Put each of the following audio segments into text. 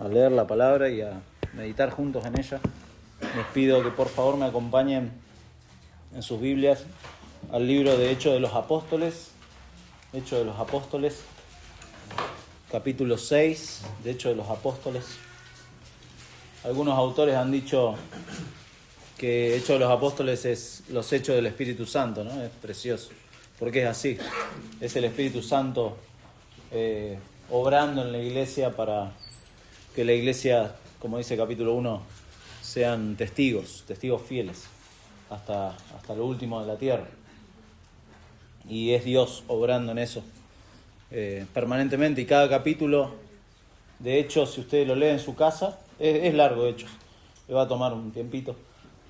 a leer la palabra y a meditar juntos en ella. Les pido que por favor me acompañen en sus Biblias al libro de Hechos de los Apóstoles, capítulo 6 de Hechos de los Apóstoles. Algunos autores han dicho que Hechos de los Apóstoles es los hechos del Espíritu Santo, ¿no? Es precioso, porque es así. Es el Espíritu Santo obrando en la iglesia para que la iglesia, como dice capítulo 1, sean testigos fieles hasta lo último de la tierra. Y es Dios obrando en eso permanentemente. Y cada capítulo de Hechos, si ustedes lo leen en su casa, es largo Hechos, le va a tomar un tiempito,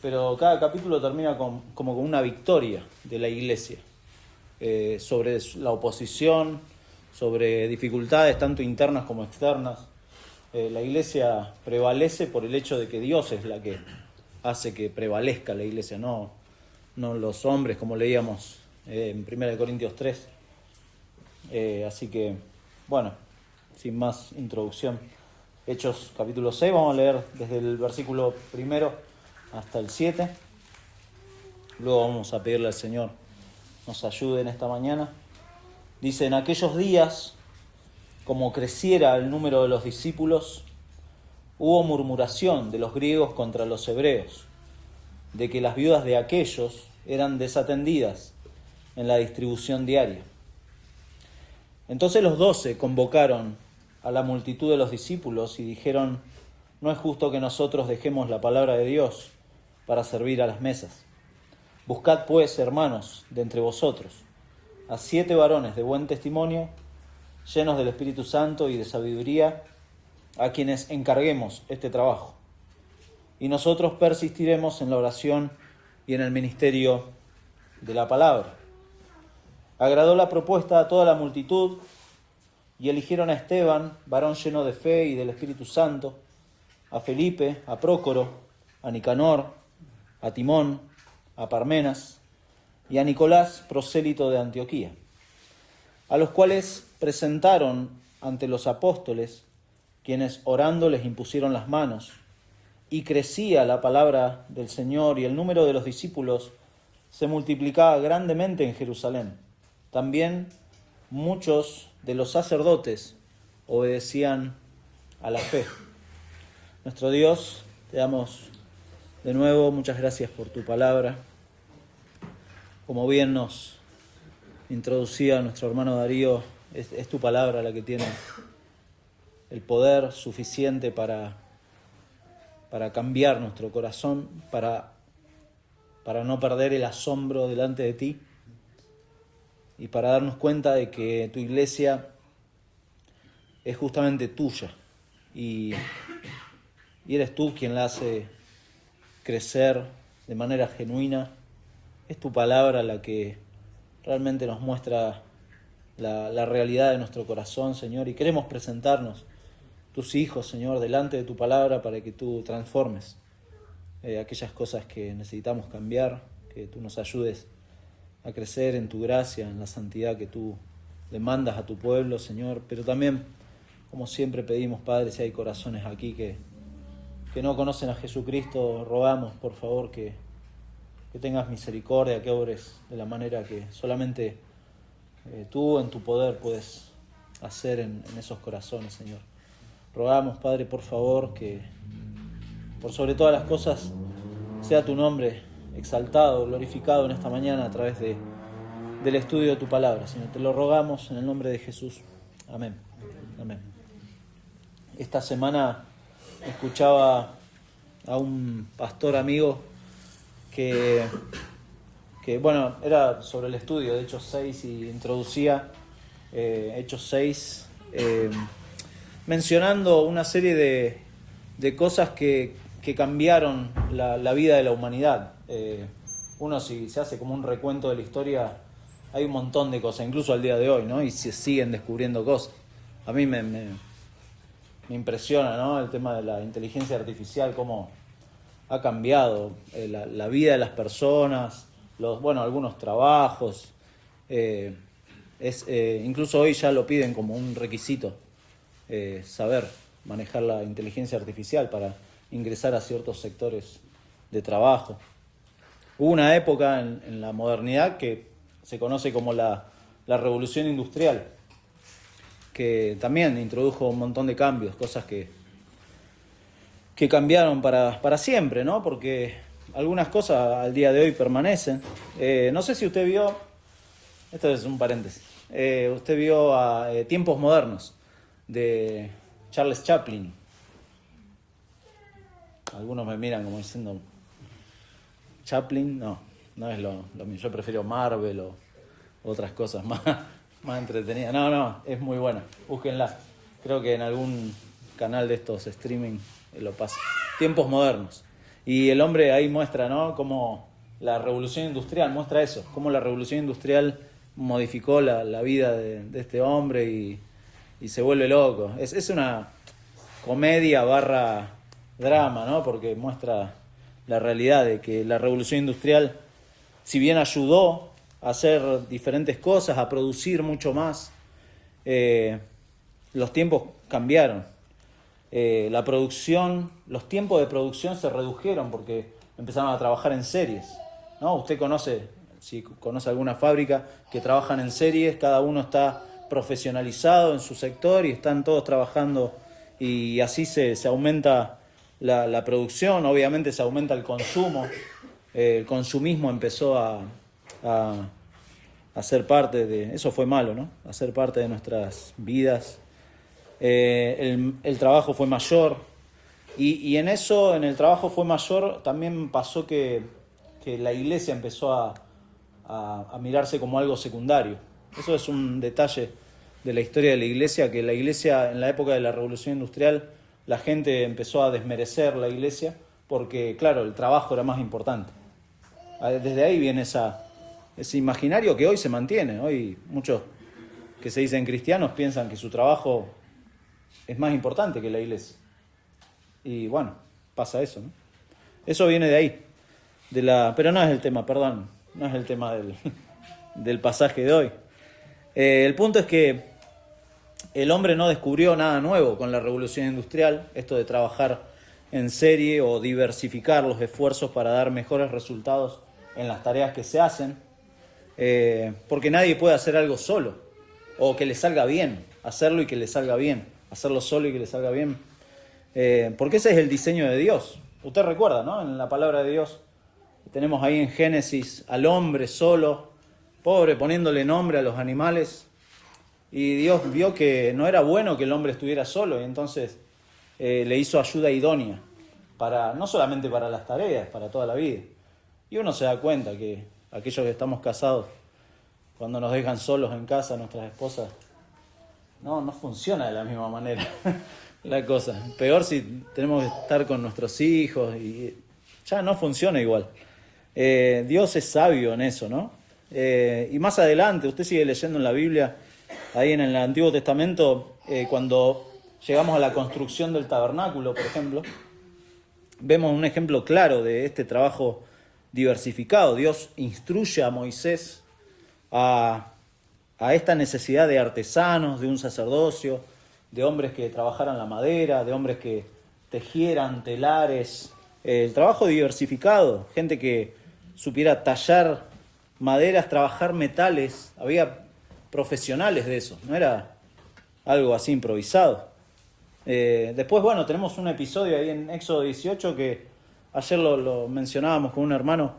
pero cada capítulo termina como con una victoria de la iglesia sobre la oposición, sobre dificultades tanto internas como externas. La iglesia prevalece por el hecho de que Dios es la que hace que prevalezca la iglesia, no los hombres, como leíamos en 1 Corintios 3. Así que, bueno, sin más introducción, Hechos capítulo 6, vamos a leer desde el versículo 1 hasta el 7. Luego vamos a pedirle al Señor nos ayude en esta mañana. Dice: en aquellos días, como creciera el número de los discípulos, hubo murmuración de los griegos contra los hebreos, de que las viudas de aquellos eran desatendidas en la distribución diaria. Entonces los 12 convocaron a la multitud de los discípulos y dijeron: no es justo que nosotros dejemos la palabra de Dios para servir a las mesas. Buscad pues, hermanos, de entre vosotros, a 7 varones de buen testimonio, llenos del Espíritu Santo y de sabiduría, a quienes encarguemos este trabajo. Y nosotros persistiremos en la oración y en el ministerio de la palabra. Agradó la propuesta a toda la multitud, y eligieron a Esteban, varón lleno de fe y del Espíritu Santo, a Felipe, a Prócoro, a Nicanor, a Timón, a Parmenas y a Nicolás, prosélito de Antioquía, a los cuales presentaron ante los apóstoles, quienes orando les impusieron las manos, y crecía la palabra del Señor, y el número de los discípulos se multiplicaba grandemente en Jerusalén. También muchos de los sacerdotes obedecían a la fe. Nuestro Dios, te damos de nuevo muchas gracias por tu palabra. Como bien nos introducía nuestro hermano Darío, es tu palabra la que tiene el poder suficiente para cambiar nuestro corazón, para no perder el asombro delante de ti y para darnos cuenta de que tu iglesia es justamente tuya y eres tú quien la hace crecer de manera genuina. Es tu palabra la que realmente nos muestra la realidad de nuestro corazón, Señor, y queremos presentarnos, tus hijos, Señor, delante de tu palabra para que tú transformes aquellas cosas que necesitamos cambiar, que tú nos ayudes a crecer en tu gracia, en la santidad que tú demandas a tu pueblo, Señor. Pero también, como siempre pedimos, Padre, si hay corazones aquí que no conocen a Jesucristo, rogamos, por favor, que tengas misericordia, que obres de la manera que solamente tú en tu poder puedes hacer en esos corazones, Señor. Rogamos, Padre, por favor, que por sobre todas las cosas sea tu nombre exaltado, glorificado en esta mañana a través del estudio de tu palabra, Señor. Te lo rogamos en el nombre de Jesús. Amén. Amén. Esta semana escuchaba a un pastor amigo que bueno, era sobre el estudio de Hechos 6 y introducía Hechos 6 mencionando una serie de cosas que cambiaron la vida de la humanidad. Uno, si se hace como un recuento de la historia, hay un montón de cosas, incluso al día de hoy, ¿no? Y se siguen descubriendo cosas. A mí me impresiona, ¿no? El tema de la inteligencia artificial, cómo ha cambiado la vida de las personas, algunos trabajos. Incluso hoy ya lo piden como un requisito, saber manejar la inteligencia artificial para ingresar a ciertos sectores de trabajo. Hubo una época en la modernidad que se conoce como la revolución industrial, que también introdujo un montón de cambios, cosas que cambiaron para siempre, ¿no? Porque algunas cosas al día de hoy permanecen. No sé si usted vio, esto es un paréntesis, usted vio a Tiempos Modernos de Charles Chaplin. Algunos me miran como diciendo, Chaplin, no es lo mío. Yo prefiero Marvel o otras cosas más entretenidas. No, es muy buena. Búsquenla. Creo que en algún canal de estos streaming lo pasa. Tiempos Modernos. Y el hombre ahí muestra, ¿no? Cómo la revolución industrial muestra eso. Cómo la revolución industrial modificó la vida de este hombre y se vuelve loco. Es una comedia / drama, ¿no? Porque muestra la realidad de que la revolución industrial, si bien ayudó a hacer diferentes cosas, a producir mucho más, los tiempos cambiaron. Los tiempos de producción se redujeron porque empezaron a trabajar en series, ¿no? Usted si conoce alguna fábrica que trabajan en series, cada uno está profesionalizado en su sector y están todos trabajando y así se aumenta la producción, obviamente se aumenta el consumo, el consumismo empezó a ser parte de, eso fue malo, ¿no? A ser parte de nuestras vidas. El trabajo fue mayor y en el trabajo fue mayor también pasó que la iglesia empezó a mirarse como algo secundario. Eso es un detalle de la historia de la iglesia, que la iglesia en la época de la revolución industrial la gente empezó a desmerecer la iglesia porque, claro, el trabajo era más importante. Desde ahí viene ese imaginario que hoy se mantiene. Hoy muchos que se dicen cristianos piensan que su trabajo es más importante que la iglesia. Y bueno, pasa eso, ¿no? Eso viene de ahí. Pero no es el tema, perdón. No es el tema del pasaje de hoy. El punto es que el hombre no descubrió nada nuevo con la revolución industrial, esto de trabajar en serie o diversificar los esfuerzos para dar mejores resultados en las tareas que se hacen, porque nadie puede hacer algo solo, o que le salga bien, hacerlo y que le salga bien, hacerlo solo y que le salga bien, porque ese es el diseño de Dios. Usted recuerda, ¿no? En la palabra de Dios tenemos ahí en Génesis al hombre solo, pobre, poniéndole nombre a los animales, y Dios vio que no era bueno que el hombre estuviera solo, y entonces le hizo ayuda idónea, no solamente para las tareas, para toda la vida. Y uno se da cuenta que aquellos que estamos casados, cuando nos dejan solos en casa, nuestras esposas, no funciona de la misma manera la cosa. Peor si tenemos que estar con nuestros hijos y ya no funciona igual. Dios es sabio en eso, ¿no? Y más adelante, usted sigue leyendo en la Biblia, ahí en el Antiguo Testamento, cuando llegamos a la construcción del tabernáculo, por ejemplo, vemos un ejemplo claro de este trabajo diversificado. Dios instruye a Moisés a esta necesidad de artesanos, de un sacerdocio, de hombres que trabajaran la madera, de hombres que tejieran telares, el trabajo diversificado, gente que supiera tallar maderas, trabajar metales. Había profesionales de eso, no era algo así improvisado. Después, bueno, tenemos un episodio ahí en Éxodo 18 que ayer lo mencionábamos con un hermano.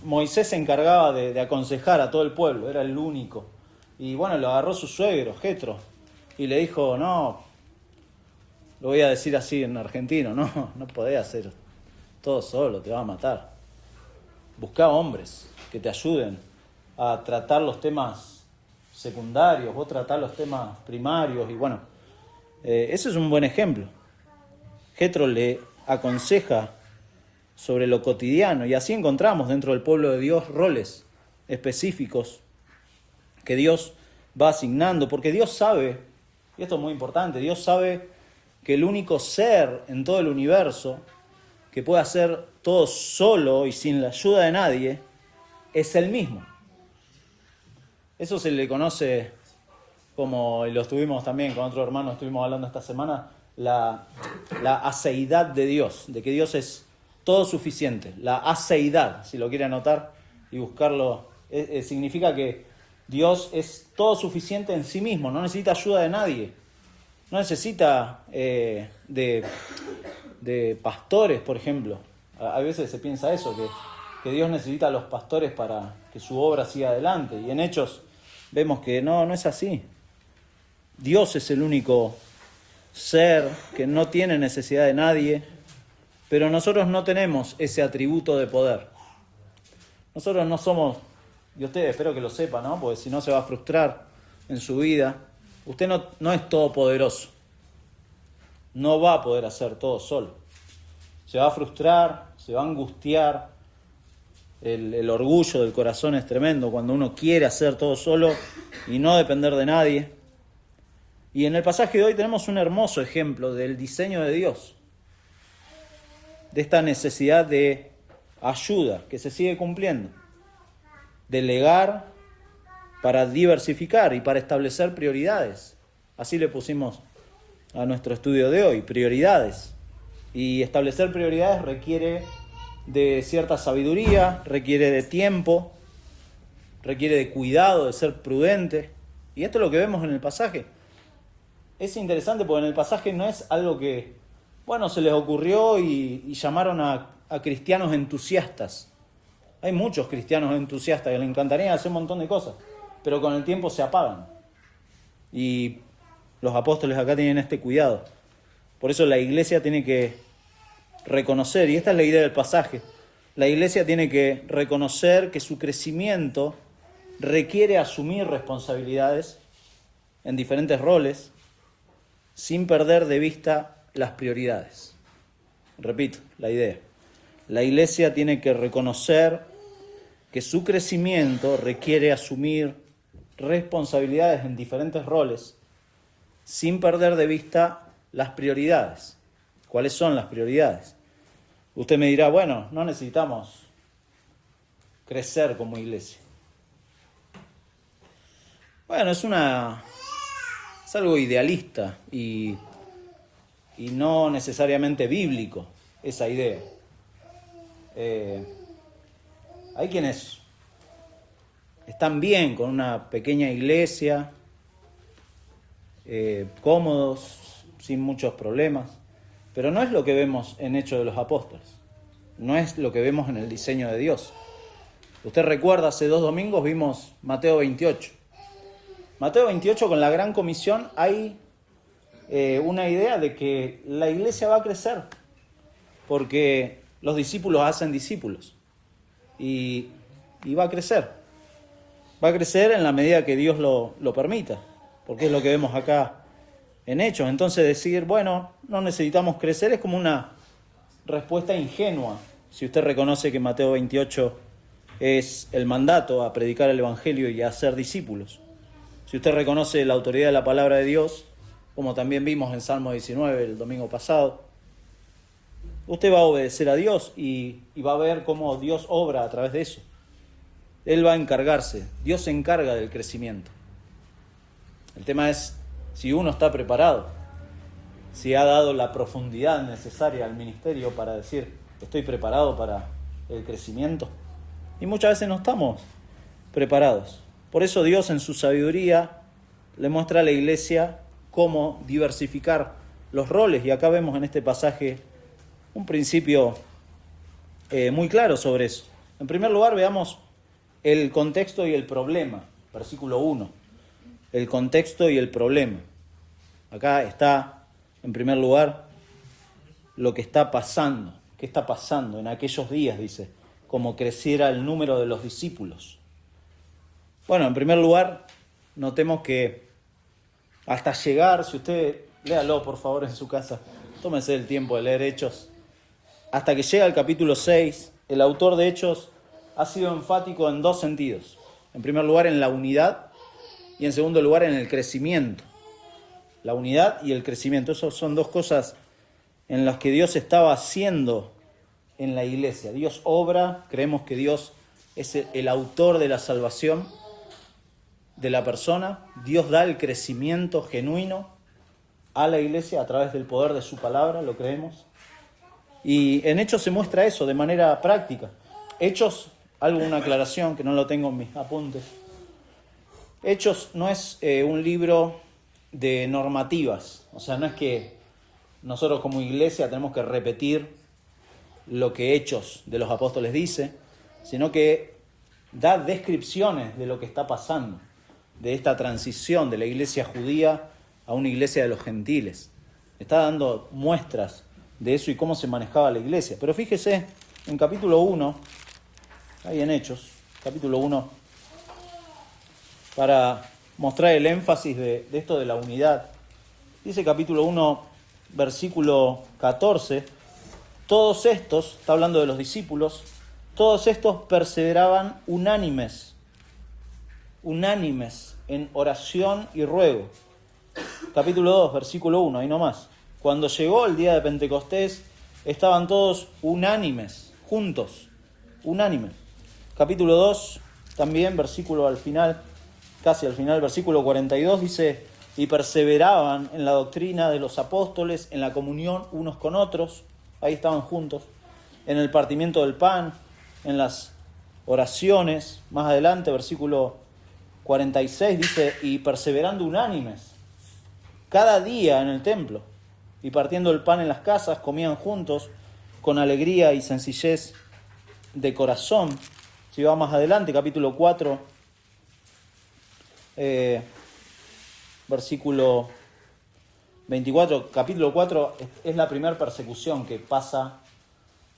Moisés se encargaba de aconsejar a todo el pueblo, era el único. Y bueno, lo agarró su suegro, Jetro, y le dijo, no, lo voy a decir así en argentino, no podés hacer todo solo, te va a matar. Buscá hombres que te ayuden a tratar los temas secundarios, vos tratás los temas primarios, y bueno, ese es un buen ejemplo. Jetro le aconseja sobre lo cotidiano, y así encontramos dentro del pueblo de Dios roles específicos que Dios va asignando, porque Dios sabe, y esto es muy importante, Dios sabe que el único ser en todo el universo que puede hacer todo solo y sin la ayuda de nadie es Él mismo. Eso se le conoce como, y lo estuvimos también con otro hermano, estuvimos hablando esta semana, la aceidad de Dios, de que Dios es todo suficiente. La aceidad, si lo quiere anotar y buscarlo, significa que Dios es todo suficiente en sí mismo, no necesita ayuda de nadie, no necesita de pastores, por ejemplo. A veces se piensa eso, que Dios necesita a los pastores para que su obra siga adelante, y en Hechos vemos que no es así. Dios es el único ser que no tiene necesidad de nadie, pero nosotros no tenemos ese atributo de poder. Nosotros no somos, y ustedes espero que lo sepan, ¿no? Porque si no se va a frustrar en su vida. Usted no es todopoderoso. No va a poder hacer todo solo. Se va a frustrar, se va a angustiar. El orgullo del corazón es tremendo cuando uno quiere hacer todo solo y no depender de nadie. Y en el pasaje de hoy tenemos un hermoso ejemplo del diseño de Dios, de esta necesidad de ayuda que se sigue cumpliendo, delegar para diversificar y para establecer prioridades. Así le pusimos a nuestro estudio de hoy, prioridades. Y establecer prioridades requiere de cierta sabiduría, requiere de tiempo, requiere de cuidado, de ser prudente. Y esto es lo que vemos en el pasaje. Es interesante porque en el pasaje no es algo que, se les ocurrió y llamaron a cristianos entusiastas. Hay muchos cristianos entusiastas que les encantaría hacer un montón de cosas, pero con el tiempo se apagan. Y los apóstoles acá tienen este cuidado. Por eso la iglesia tiene que reconocer, y esta es la idea del pasaje, la iglesia tiene que reconocer que su crecimiento requiere asumir responsabilidades en diferentes roles, sin perder de vista las prioridades. Repito, la idea. La iglesia tiene que reconocer que su crecimiento requiere asumir responsabilidades en diferentes roles, sin perder de vista las prioridades. ¿Cuáles son las prioridades? Usted me dirá, no necesitamos crecer como iglesia. Es algo idealista y no necesariamente bíblico esa idea. Hay quienes están bien con una pequeña iglesia, cómodos, sin muchos problemas, pero no es lo que vemos en Hechos de los Apóstoles, no es lo que vemos en el diseño de Dios. Usted recuerda, hace 2 domingos vimos Mateo 28. Mateo 28, con la gran comisión, hay una idea de que la iglesia va a crecer, porque los discípulos hacen discípulos, y va a crecer. Va a crecer en la medida que Dios lo permita, porque es lo que vemos acá en Hechos. Entonces decir, no necesitamos crecer, es como una respuesta ingenua. Si usted reconoce que Mateo 28 es el mandato a predicar el Evangelio y a hacer discípulos. Si usted reconoce la autoridad de la palabra de Dios, como también vimos en Salmo 19 el domingo pasado, usted va a obedecer a Dios y va a ver cómo Dios obra a través de eso. Él va a encargarse, Dios se encarga del crecimiento. El tema es si uno está preparado, si ha dado la profundidad necesaria al ministerio para decir, estoy preparado para el crecimiento. Y muchas veces no estamos preparados. Por eso Dios en su sabiduría le muestra a la iglesia cómo diversificar los roles. Y acá vemos en este pasaje un principio muy claro sobre eso. En primer lugar, veamos el contexto y el problema. Versículo 1. El contexto y el problema. Acá está, en primer lugar, lo que está pasando. ¿Qué está pasando en aquellos días? Dice, como creciera el número de los discípulos. En primer lugar, notemos que hasta llegar, si usted, léalo por favor en su casa, tómese el tiempo de leer Hechos, hasta que llega al capítulo 6, el autor de Hechos ha sido enfático en 2 sentidos. En primer lugar, en la unidad, y en segundo lugar, en el crecimiento. La unidad y el crecimiento, esas son 2 cosas en las que Dios estaba haciendo en la iglesia. Dios obra, creemos que Dios es el autor de la salvación de la persona. Dios da el crecimiento genuino a la iglesia a través del poder de su palabra, lo creemos. Y en Hechos se muestra eso de manera práctica. Hechos, una aclaración que no lo tengo en mis apuntes. Hechos no es un libro de normativas. O sea, no es que nosotros como iglesia tenemos que repetir lo que Hechos de los Apóstoles dice, sino que da descripciones de lo que está pasando, de esta transición de la iglesia judía a una iglesia de los gentiles. Está dando muestras de eso y cómo se manejaba la iglesia. Pero fíjese, en capítulo 1, ahí en Hechos, capítulo 1, para mostrar el énfasis de esto de la unidad, dice capítulo 1, versículo 14, todos estos, está hablando de los discípulos, todos estos perseveraban unánimes en oración y ruego. Capítulo 2, versículo 1, ahí nomás. Cuando llegó el día de Pentecostés, estaban todos unánimes, juntos, unánimes. Capítulo 2, también, versículo al final, casi al final, versículo 42, dice, y perseveraban en la doctrina de los apóstoles, en la comunión unos con otros, ahí estaban juntos, en el partimiento del pan, en las oraciones. Más adelante, versículo 46, dice, y perseverando unánimes, cada día en el templo, y partiendo el pan en las casas, comían juntos, con alegría y sencillez de corazón. Si va más adelante, capítulo 4, versículo 24, capítulo 4 es la primera persecución que pasa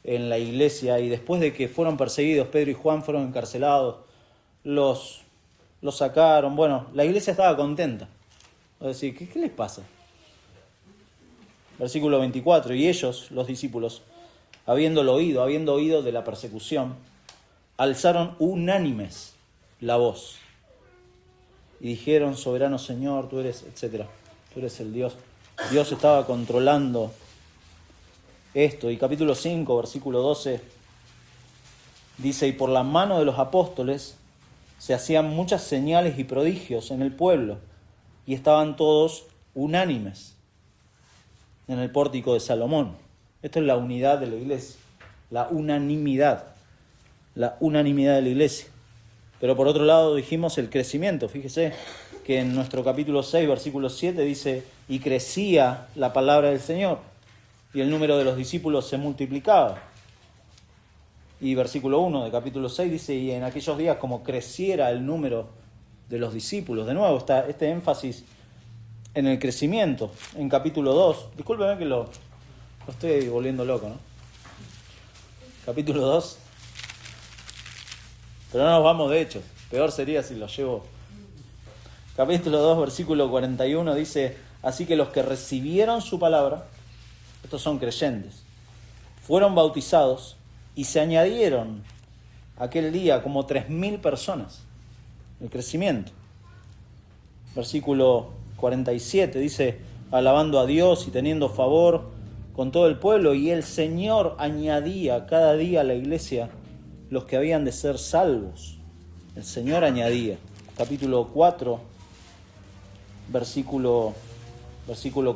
en la iglesia, y después de que fueron perseguidos, Pedro y Juan fueron encarcelados, los sacaron. Bueno, la iglesia estaba contenta. Es decir, ¿qué les pasa? Versículo 24, y ellos, los discípulos, habiendo oído de la persecución, alzaron unánimes la voz y dijeron, soberano Señor, tú eres, etcétera, tú eres el Dios. Dios estaba controlando esto. Y capítulo 5, versículo 12, dice, y por la mano de los apóstoles se hacían muchas señales y prodigios en el pueblo, y estaban todos unánimes en el pórtico de Salomón. Esto es la unidad de la iglesia, la unanimidad de la iglesia. Pero por otro lado dijimos el crecimiento. Fíjese que en nuestro capítulo 6, versículo 7 dice, y crecía la palabra del Señor, y el número de los discípulos se multiplicaba. Y versículo 1 de capítulo 6 dice, y en aquellos días como creciera el número de los discípulos. De nuevo está este énfasis en el crecimiento. En capítulo 2, discúlpeme que lo estoy volviendo loco, ¿no? Capítulo 2, pero no nos vamos de Hechos, peor sería si lo llevo. Capítulo 2, versículo 41 dice, así que los que recibieron su palabra, estos son creyentes, fueron bautizados y se añadieron aquel día como 3.000 personas. El crecimiento. Versículo 47 dice, alabando a Dios y teniendo favor con todo el pueblo, y el Señor añadía cada día a la iglesia los que habían de ser salvos. El Señor añadía. Capítulo 4, versículo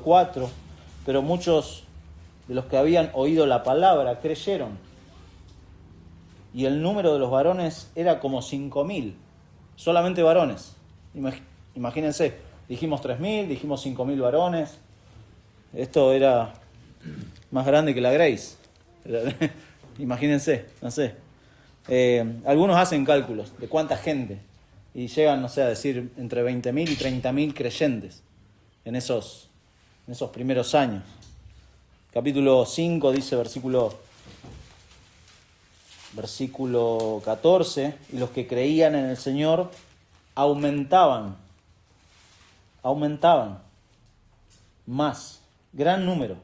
4, pero muchos de los que habían oído la palabra creyeron, y el número de los varones era como 5.000, solamente varones. Imagínense, dijimos 3.000, dijimos 5.000 varones. Esto era más grande que la Grace. Imagínense, no sé. Algunos hacen cálculos de cuánta gente y llegan, no sé, a decir entre 20.000 y 30.000 creyentes en esos primeros años. Capítulo 5 dice, versículo 14, y los que creían en el Señor aumentaban más, gran número,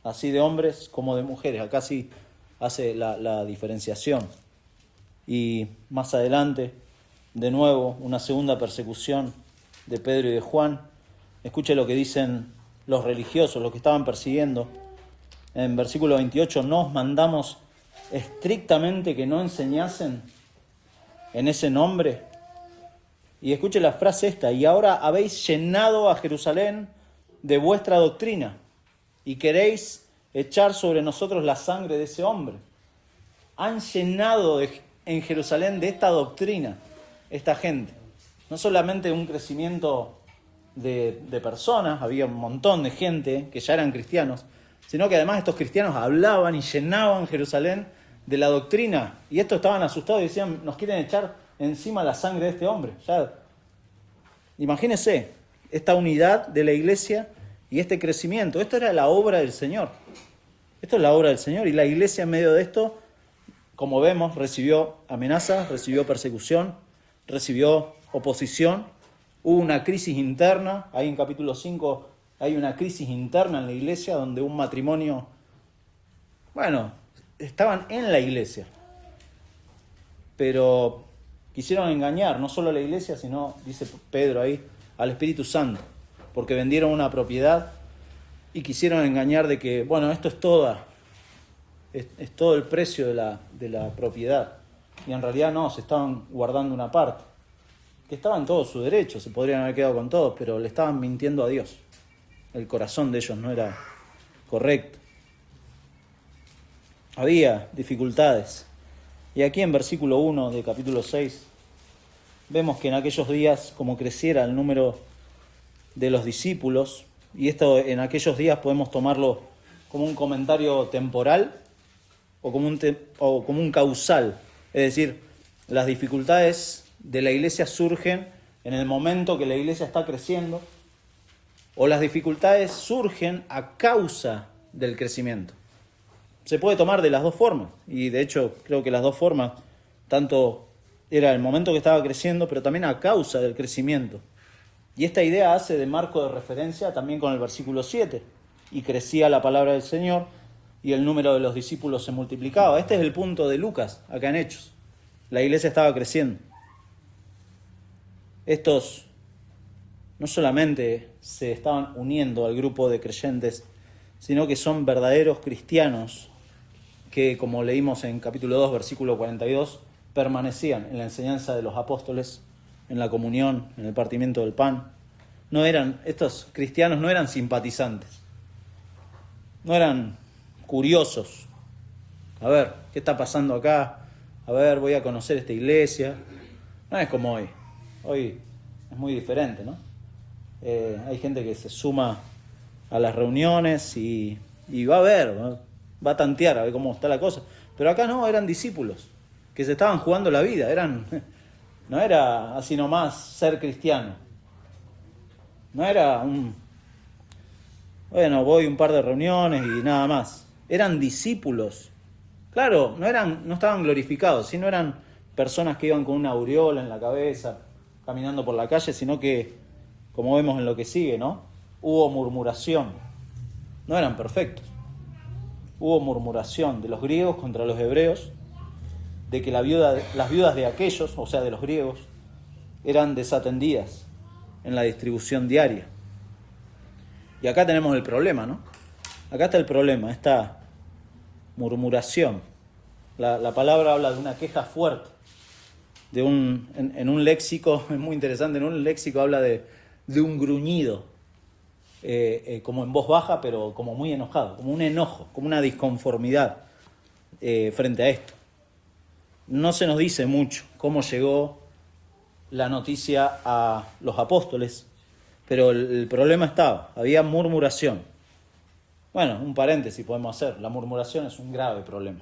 así de hombres como de mujeres. Acá sí hace la diferenciación. Y más adelante, de nuevo, una segunda persecución de Pedro y de Juan. Escuche lo que dicen los religiosos, los que estaban persiguiendo. En versículo 28, nos mandamos estrictamente que no enseñasen en ese nombre. Y escuche la frase esta, y ahora habéis llenado a Jerusalén de vuestra doctrina y queréis echar sobre nosotros la sangre de ese hombre. Han llenado en Jerusalén de esta doctrina esta gente. No solamente un crecimiento de personas, había un montón de gente que ya eran cristianos, sino que además estos cristianos hablaban y llenaban Jerusalén de la doctrina. Y estos estaban asustados y decían, nos quieren echar encima la sangre de este hombre. Ya, imagínense esta unidad de la iglesia y este crecimiento. Esto era la obra del Señor. Esto es la obra del Señor. Y la iglesia en medio de esto, como vemos, recibió amenazas, recibió persecución, recibió oposición. Hubo una crisis interna. Ahí en capítulo 5 hay una crisis interna en la iglesia donde un matrimonio, estaban en la iglesia, pero quisieron engañar no solo a la iglesia, sino, dice Pedro ahí, al Espíritu Santo, porque vendieron una propiedad y quisieron engañar de que, esto es todo el precio de la propiedad. Y en realidad no, se estaban guardando una parte, que estaba en todo su derecho, se podrían haber quedado con todo, pero le estaban mintiendo a Dios. El corazón de ellos no era correcto. Había dificultades. Y aquí en versículo 1 de capítulo 6, vemos que en aquellos días, como creciera el número de los discípulos, y esto en aquellos días podemos tomarlo como un comentario temporal o como un causal. Es decir, las dificultades de la iglesia surgen en el momento que la iglesia está creciendo, o las dificultades surgen a causa del crecimiento. Se puede tomar de las dos formas, y de hecho creo que las dos formas, tanto era el momento que estaba creciendo, pero también a causa del crecimiento. Y esta idea hace de marco de referencia también con el versículo 7. Y crecía la palabra del Señor y el número de los discípulos se multiplicaba. Este es el punto de Lucas, acá en Hechos. La iglesia estaba creciendo. Estos no solamente se estaban uniendo al grupo de creyentes, sino que son verdaderos cristianos que, como leímos en capítulo 2, versículo 42, permanecían en la enseñanza de los apóstoles, en la comunión, en el partimiento del pan. Estos cristianos no eran simpatizantes, no eran curiosos. A ver, ¿qué está pasando acá? A ver, voy a conocer esta iglesia. No es como hoy. Hoy es muy diferente, ¿no? Hay gente que se suma a las reuniones y va a ver, va a tantear a ver cómo está la cosa. Pero acá no, eran discípulos que se estaban jugando la vida. No era así nomás ser cristiano. No era voy a un par de reuniones y nada más. Eran discípulos. Claro, no estaban glorificados, sino eran personas que iban con una aureola en la cabeza, caminando por la calle, sino que, como vemos en lo que sigue, ¿no? Hubo murmuración. No eran perfectos. Hubo murmuración de los griegos contra los hebreos, de que las viudas de aquellos, o sea, de los griegos, eran desatendidas en la distribución diaria. Y acá tenemos el problema, ¿no? Acá está el problema, esta murmuración. La palabra habla de una queja fuerte. En un léxico, es muy interesante, en un léxico habla de un gruñido, como en voz baja, pero como muy enojado, como un enojo, como una disconformidad frente a esto. No se nos dice mucho cómo llegó la noticia a los apóstoles, pero el problema estaba, había murmuración. Bueno, un paréntesis podemos hacer, la murmuración es un grave problema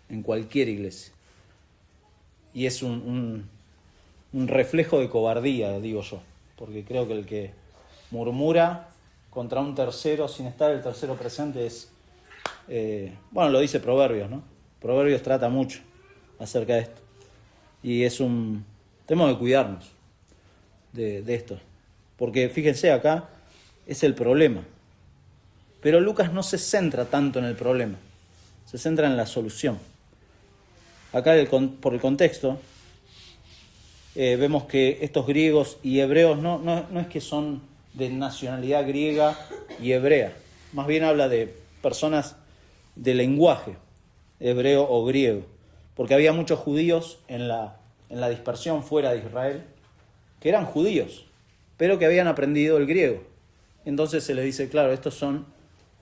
en cualquier iglesia. Y es un reflejo de cobardía, digo yo, porque creo que el que murmura contra un tercero sin estar el tercero presente es, lo dice Proverbios, ¿no? Proverbios trata mucho acerca de esto. Y tenemos que cuidarnos de esto, porque fíjense, acá es el problema. Pero Lucas no se centra tanto en el problema, se centra en la solución. Acá por el contexto vemos que estos griegos y hebreos no es que son de nacionalidad griega y hebrea, más bien habla de personas de lenguaje hebreo o griego, porque había muchos judíos en la dispersión fuera de Israel que eran judíos, pero que habían aprendido el griego. Entonces se les dice, claro, estos son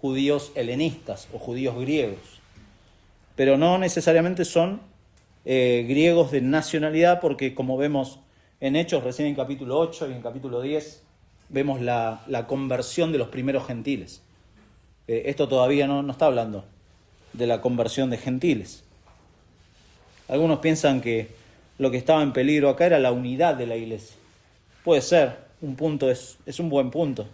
judíos helenistas o judíos griegos. Pero no necesariamente son griegos de nacionalidad, porque como vemos en Hechos, recién en capítulo 8 y en capítulo 10, vemos la conversión de los primeros gentiles. Esto todavía no está hablando de la conversión de gentiles. Algunos piensan que lo que estaba en peligro acá era la unidad de la iglesia. Puede ser, un punto es un buen punto.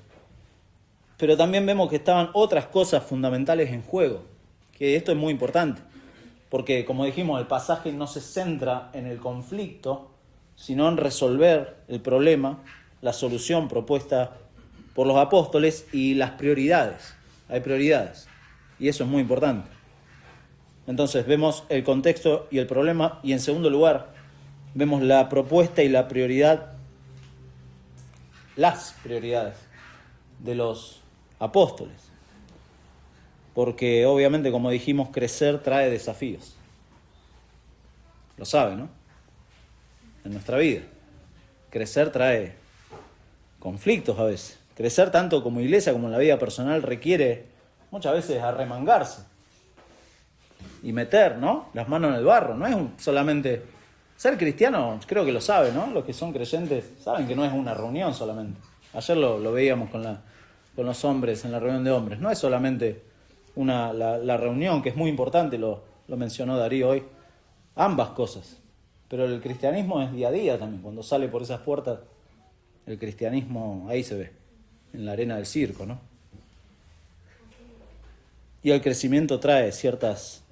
Pero también vemos que estaban otras cosas fundamentales en juego, que esto es muy importante, porque como dijimos, el pasaje no se centra en el conflicto, sino en resolver el problema, la solución propuesta por los apóstoles y las prioridades. Hay prioridades, y eso es muy importante. Entonces vemos el contexto y el problema, y en segundo lugar, vemos la propuesta y la prioridad, las prioridades de los apóstoles. Porque obviamente, como dijimos, crecer trae desafíos. Lo sabe, ¿no? En nuestra vida. Crecer trae conflictos a veces. Crecer tanto como iglesia como en la vida personal requiere muchas veces arremangarse y meter, ¿no?, las manos en el barro. No es solamente... Ser cristiano, creo que lo saben, ¿no? Los que son creyentes saben que no es una reunión solamente. Ayer lo veíamos con los hombres en la reunión de hombres. No es solamente la reunión, que es muy importante, lo mencionó Darío hoy. Ambas cosas. Pero el cristianismo es día a día también. Cuando sale por esas puertas, el cristianismo ahí se ve, en la arena del circo, ¿no? Y el crecimiento trae ciertas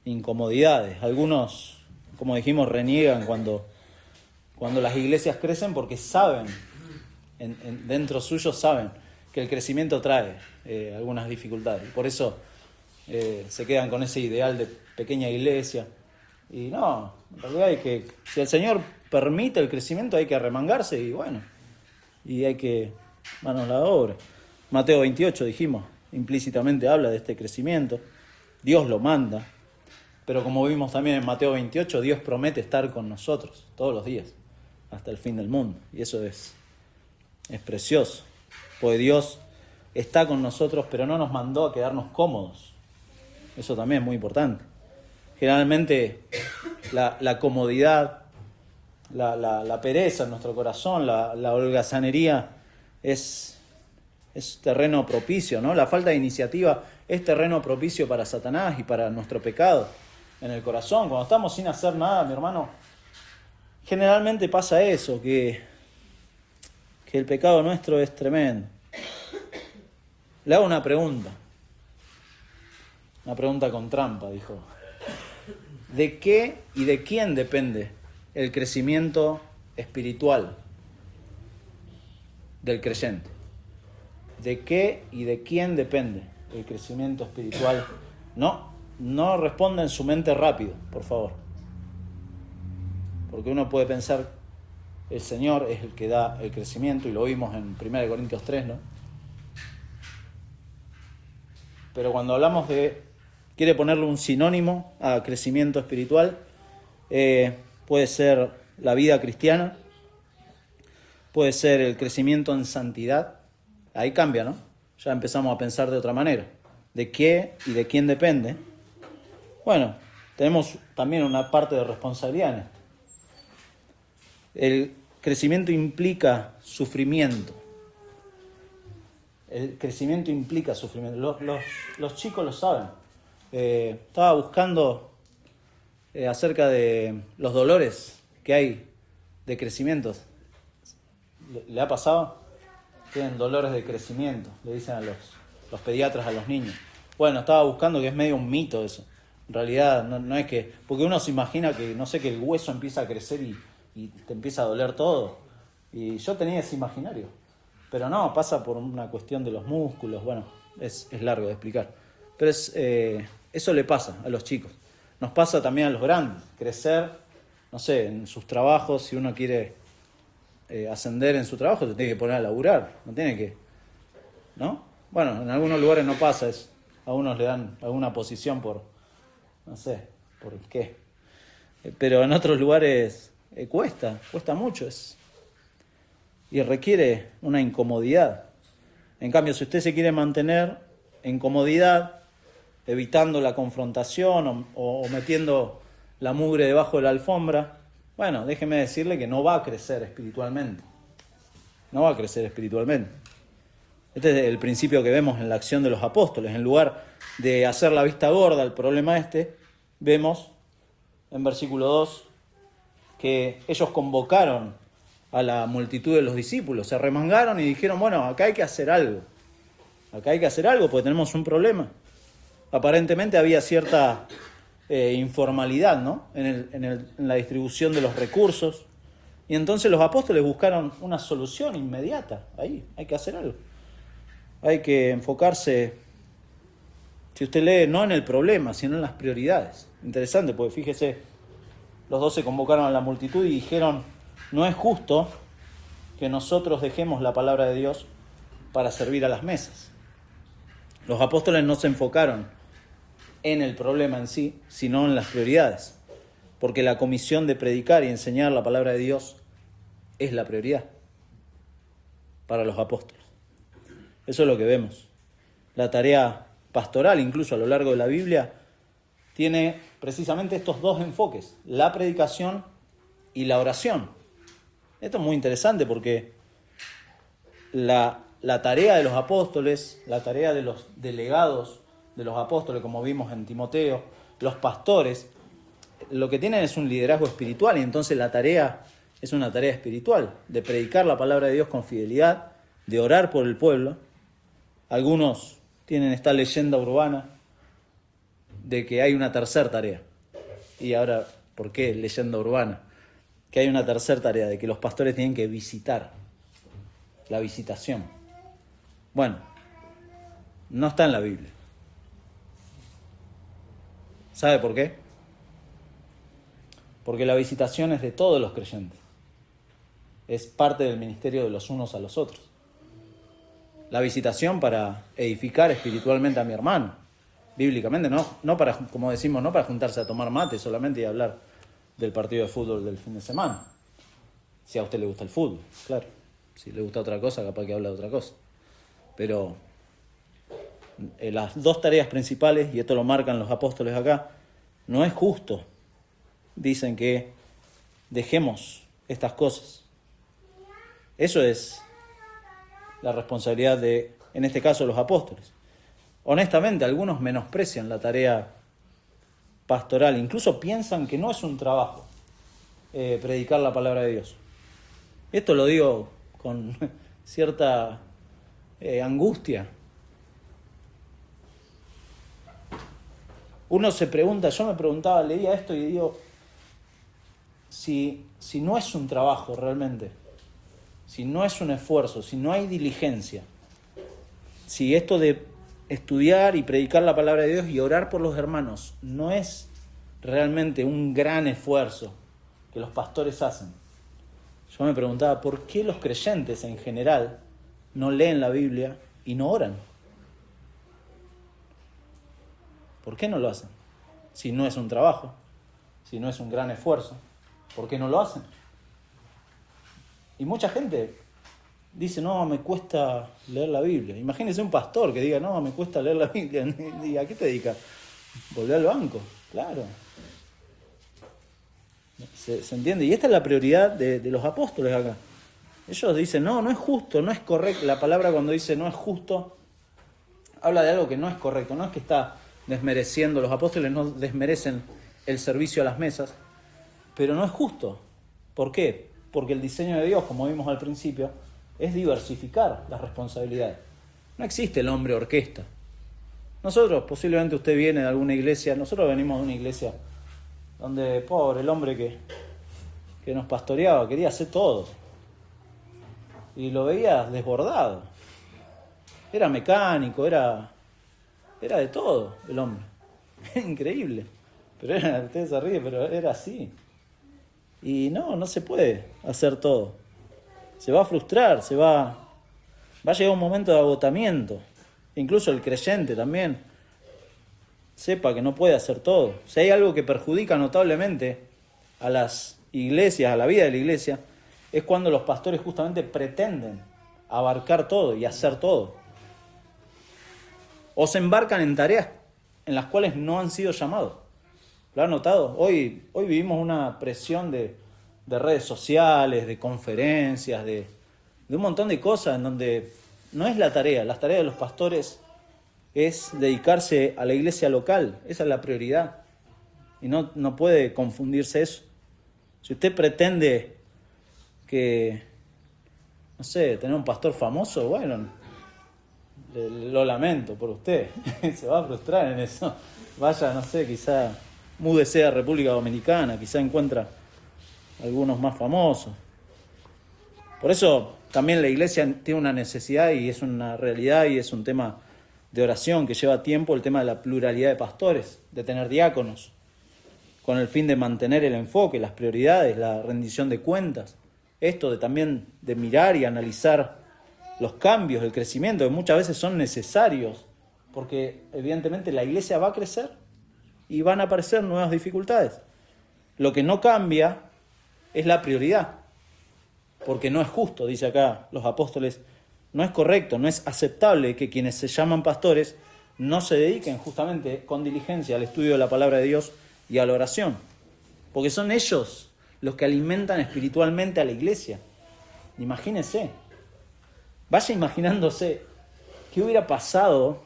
incomodidades. Algunos, como dijimos, reniegan cuando las iglesias crecen, porque saben, dentro suyo saben que el crecimiento trae algunas dificultades. Y por eso se quedan con ese ideal de pequeña iglesia. Y no, en realidad si el Señor permite el crecimiento, hay que arremangarse y bueno, y hay que manos a la obra. Mateo 28, dijimos, implícitamente habla de este crecimiento. Dios lo manda. Pero como vimos también en Mateo 28, Dios promete estar con nosotros todos los días, hasta el fin del mundo. Y eso es precioso, porque Dios está con nosotros, pero no nos mandó a quedarnos cómodos. Eso también es muy importante. Generalmente la comodidad, la pereza en nuestro corazón, la holgazanería es terreno propicio, ¿no? La falta de iniciativa es terreno propicio para Satanás y para nuestro pecado en el corazón. Cuando estamos sin hacer nada, mi hermano, generalmente pasa eso, que el pecado nuestro es tremendo. Le hago una pregunta con trampa, dijo. ¿De qué y de quién depende el crecimiento espiritual del creyente? ¿De qué y de quién depende el crecimiento espiritual? No responda en su mente rápido, por favor. Porque uno puede pensar, el Señor es el que da el crecimiento, y lo vimos en 1 Corintios 3, ¿no? Pero cuando hablamos quiere ponerle un sinónimo a crecimiento espiritual, puede ser la vida cristiana, puede ser el crecimiento en santidad. Ahí cambia, ¿no? Ya empezamos a pensar de otra manera. ¿De qué y de quién depende? Bueno, tenemos también una parte de responsabilidad en esto. El crecimiento implica sufrimiento. El crecimiento implica sufrimiento. Los chicos lo saben. Estaba buscando acerca de los dolores que hay de crecimiento. ¿Le ha pasado? Tienen dolores de crecimiento, le dicen a los pediatras a los niños. Bueno, estaba buscando, que es medio un mito eso. En realidad no es que... Porque uno se imagina que, no sé, que el hueso empieza a crecer y te empieza a doler todo. Y yo tenía ese imaginario. Pero no, pasa por una cuestión de los músculos. Bueno, es largo de explicar. Pero eso le pasa a los chicos. Nos pasa también a los grandes. Crecer, no sé, en sus trabajos. Si uno quiere ascender en su trabajo, se tiene que poner a laburar. No tiene que... ¿No? Bueno, en algunos lugares no pasa eso. A unos le dan alguna posición por... No sé, ¿por qué? Pero en otros lugares cuesta mucho. Y requiere una incomodidad. En cambio, si usted se quiere mantener en comodidad, evitando la confrontación o metiendo la mugre debajo de la alfombra, bueno, déjeme decirle que no va a crecer espiritualmente. No va a crecer espiritualmente. Este es el principio que vemos en la acción de los apóstoles. En lugar de hacer la vista gorda al problema vemos en versículo 2 que ellos convocaron a la multitud de los discípulos, se arremangaron y dijeron, bueno, acá hay que hacer algo. Acá hay que hacer algo porque tenemos un problema. Aparentemente había cierta informalidad, ¿no? en la distribución de los recursos. Y entonces los apóstoles buscaron una solución inmediata. Ahí hay que hacer algo. Hay que enfocarse, si usted lee, no en el problema, sino en las prioridades. Interesante, porque fíjese, los 12 convocaron a la multitud y dijeron, no es justo que nosotros dejemos la palabra de Dios para servir a las mesas. Los apóstoles no se enfocaron en el problema en sí, sino en las prioridades, porque la comisión de predicar y enseñar la palabra de Dios es la prioridad para los apóstoles. Eso es lo que vemos. La tarea pastoral, incluso a lo largo de la Biblia, tiene precisamente estos dos enfoques, la predicación y la oración. Esto es muy interesante porque la tarea de los apóstoles, la tarea de los delegados de los apóstoles, como vimos en Timoteo, los pastores, lo que tienen es un liderazgo espiritual y entonces la tarea es una tarea espiritual, de predicar la palabra de Dios con fidelidad, de orar por el pueblo. Algunos tienen esta leyenda urbana de que hay una tercera tarea. Y ahora, ¿por qué leyenda urbana? Que hay una tercera tarea, de que los pastores tienen que visitar, la visitación. Bueno, no está en la Biblia. ¿Sabe por qué? Porque la visitación es de todos los creyentes. Es parte del ministerio de los unos a los otros. La visitación para edificar espiritualmente a mi hermano, bíblicamente, no para, como decimos, no para juntarse a tomar mate solamente y hablar del partido de fútbol del fin de semana. Si a usted le gusta el fútbol, claro. Si le gusta otra cosa, capaz que habla de otra cosa. Pero las dos tareas principales, y esto lo marcan los apóstoles acá, no es justo, dicen, que dejemos estas cosas. Eso es la responsabilidad de, en este caso, los apóstoles. Honestamente, algunos menosprecian la tarea pastoral, incluso piensan que no es un trabajo predicar la palabra de Dios. Esto lo digo con cierta angustia. Uno se pregunta, yo me preguntaba, leía esto y digo, si no es un trabajo realmente, si no es un esfuerzo, si no hay diligencia, si esto de estudiar y predicar la palabra de Dios y orar por los hermanos no es realmente un gran esfuerzo que los pastores hacen, yo me preguntaba, ¿por qué los creyentes en general no leen la Biblia y no oran? ¿Por qué no lo hacen? Si no es un trabajo, si no es un gran esfuerzo, ¿por qué no lo hacen? Y mucha gente dice, no, me cuesta leer la Biblia. Imagínese un pastor que diga, no, me cuesta leer la Biblia. ¿Y a qué te dedicas? Volver al banco, claro. ¿Se entiende? Y esta es la prioridad de los apóstoles acá. Ellos dicen, no es justo, no es correcto. La palabra cuando dice no es justo, habla de algo que no es correcto. No es que está desmereciendo, los apóstoles no desmerecen el servicio a las mesas, pero no es justo. ¿Por qué? Porque el diseño de Dios, como vimos al principio, es diversificar las responsabilidades. No existe el hombre orquesta. Nosotros, posiblemente usted viene de alguna iglesia, nosotros venimos de una iglesia donde, pobre, el hombre que nos pastoreaba quería hacer todo. Y lo veía desbordado. Era mecánico, era de todo el hombre. Era increíble. Pero usted se ríe, pero era así. Y no se puede hacer todo. Se va a frustrar, va a llegar un momento de agotamiento. Incluso el creyente también sepa que no puede hacer todo. Si hay algo que perjudica notablemente a las iglesias, a la vida de la iglesia, es cuando los pastores justamente pretenden abarcar todo y hacer todo. o se embarcan en tareas en las cuales no han sido llamados. ¿Lo han notado? Hoy vivimos una presión de redes sociales, de conferencias, de un montón de cosas en donde no es la tarea de los pastores es dedicarse a la iglesia local, esa es la prioridad. Y no puede confundirse eso. Si usted pretende que, no sé, tener un pastor famoso, bueno, lo lamento por usted, se va a frustrar en eso. Vaya, no sé, quizá múdese a República Dominicana, quizá encuentra algunos más famosos. Por eso también la iglesia tiene una necesidad y es una realidad y es un tema de oración que lleva tiempo, el tema de la pluralidad de pastores, de tener diáconos, con el fin de mantener el enfoque, las prioridades, la rendición de cuentas. Esto también de mirar y analizar los cambios, el crecimiento, que muchas veces son necesarios, porque evidentemente la iglesia va a crecer y van a aparecer nuevas dificultades. Lo que no cambia es la prioridad, porque no es justo, dice acá los apóstoles, no es correcto, no es aceptable que quienes se llaman pastores no se dediquen justamente con diligencia al estudio de la palabra de Dios y a la oración, porque son ellos los que alimentan espiritualmente a la iglesia. Imagínense, vaya imaginándose qué hubiera pasado,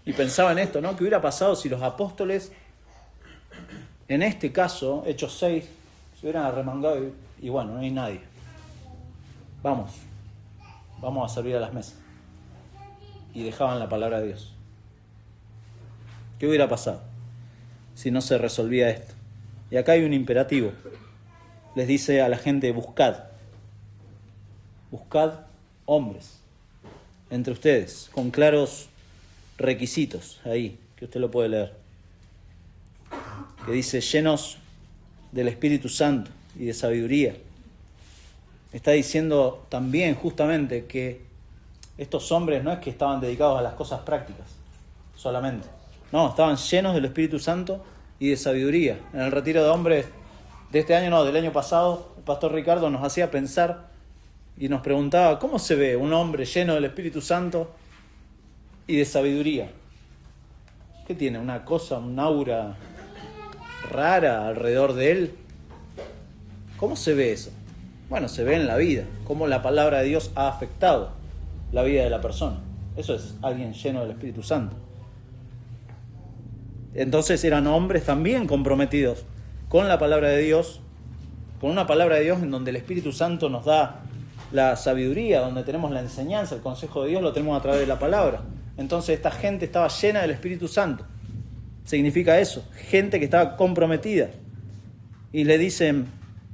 y pensaba en esto, ¿no? ¿Qué hubiera pasado si los apóstoles, en este caso, Hechos 6, se hubieran arremangado y bueno, no hay nadie? Vamos a servir a las mesas. Y dejaban la palabra de Dios. ¿Qué hubiera pasado si no se resolvía esto? Y acá hay un imperativo. Les dice a la gente, buscad hombres entre ustedes, con claros requisitos, ahí, que usted lo puede leer. Que dice, llenos del Espíritu Santo y de sabiduría. Está diciendo también justamente que estos hombres no es que estaban dedicados a las cosas prácticas solamente. No, estaban llenos del Espíritu Santo y de sabiduría. En el retiro de hombres de este año, del año pasado, el pastor Ricardo nos hacía pensar y nos preguntaba, ¿cómo se ve un hombre lleno del Espíritu Santo y de sabiduría? ¿Qué tiene? ¿Una cosa, un aura rara alrededor de él? ¿Cómo se ve eso? Bueno, se ve en la vida, cómo la palabra de Dios ha afectado la vida de la persona. Eso es alguien lleno del Espíritu Santo. Entonces eran hombres también comprometidos con la palabra de Dios, con una palabra de Dios en donde el Espíritu Santo nos da la sabiduría, donde tenemos la enseñanza, el consejo de Dios lo tenemos a través de la palabra. Entonces esta gente estaba llena del Espíritu Santo. Significa eso, gente que estaba comprometida. Y le dicen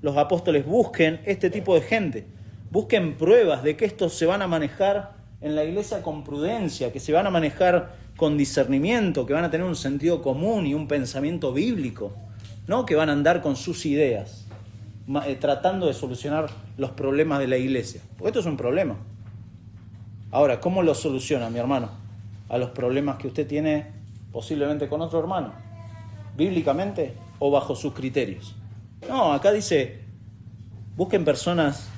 los apóstoles, busquen este tipo de gente, busquen pruebas de que estos se van a manejar en la iglesia con prudencia, que se van a manejar con discernimiento, que van a tener un sentido común y un pensamiento bíblico, no que van a andar con sus ideas, tratando de solucionar los problemas de la iglesia, porque esto es un problema. Ahora, ¿cómo lo soluciona, mi hermano, a los problemas que usted tiene posiblemente con otro hermano? ¿Bíblicamente o bajo sus criterios? No, acá dice, busquen personas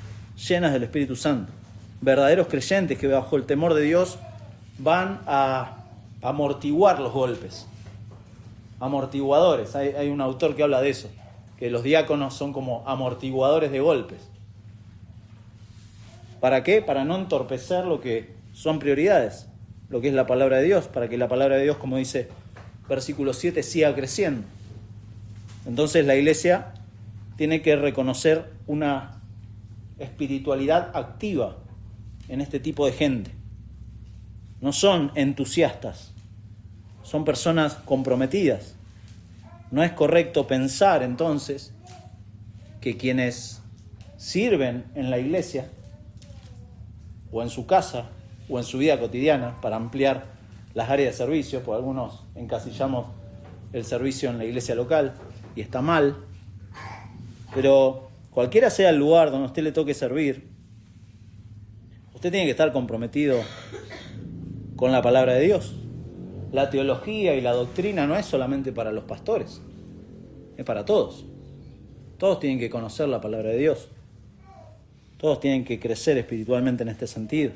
llenas del Espíritu Santo, verdaderos creyentes que bajo el temor de Dios van a amortiguar los golpes, amortiguadores. Hay un autor que habla de eso, que los diáconos son como amortiguadores de golpes. ¿Para qué? Para no entorpecer lo que son prioridades, lo que es la palabra de Dios, para que la palabra de Dios, como dice versículo 7, siga creciendo. Entonces la iglesia tiene que reconocer una espiritualidad activa en este tipo de gente. No son entusiastas, son personas comprometidas. No es correcto pensar entonces que quienes sirven en la iglesia o en su casa o en su vida cotidiana, para ampliar las áreas de servicio, porque algunos encasillamos el servicio en la iglesia local y está mal, pero cualquiera sea el lugar donde a usted le toque servir, usted tiene que estar comprometido con la palabra de Dios. La teología y la doctrina no es solamente para los pastores, es para todos. Todos tienen que conocer la palabra de Dios. Todos tienen que crecer espiritualmente en este sentido.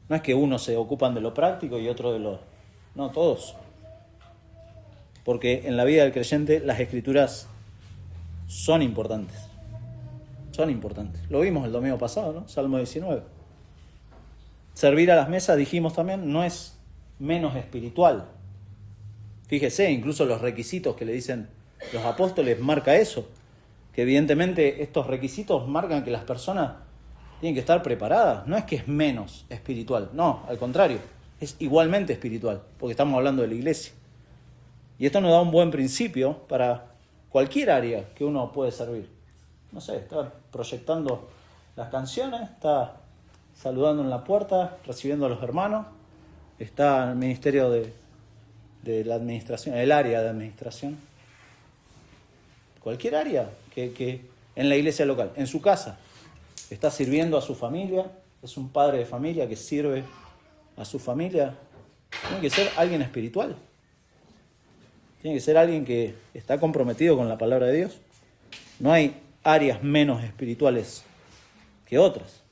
No es que unos se ocupan de lo práctico y otros No, todos. Porque en la vida del creyente las escrituras son importantes. Son importantes. Lo vimos el domingo pasado, ¿no? Salmo 19. Servir a las mesas, dijimos también, no es menos espiritual. Fíjese, incluso los requisitos que le dicen los apóstoles marca eso. Que evidentemente estos requisitos marcan que las personas tienen que estar preparadas. No es que es menos espiritual, no, al contrario, es igualmente espiritual, porque estamos hablando de la iglesia. Y esto nos da un buen principio para cualquier área que uno puede servir. No sé, está proyectando las canciones, está saludando en la puerta, recibiendo a los hermanos, está en el ministerio de la administración, el área de administración. Cualquier área que en la iglesia local, en su casa, está sirviendo a su familia, es un padre de familia que sirve a su familia. Tiene que ser alguien espiritual. Tiene que ser alguien que está comprometido con la palabra de Dios. No hay áreas menos espirituales que otras.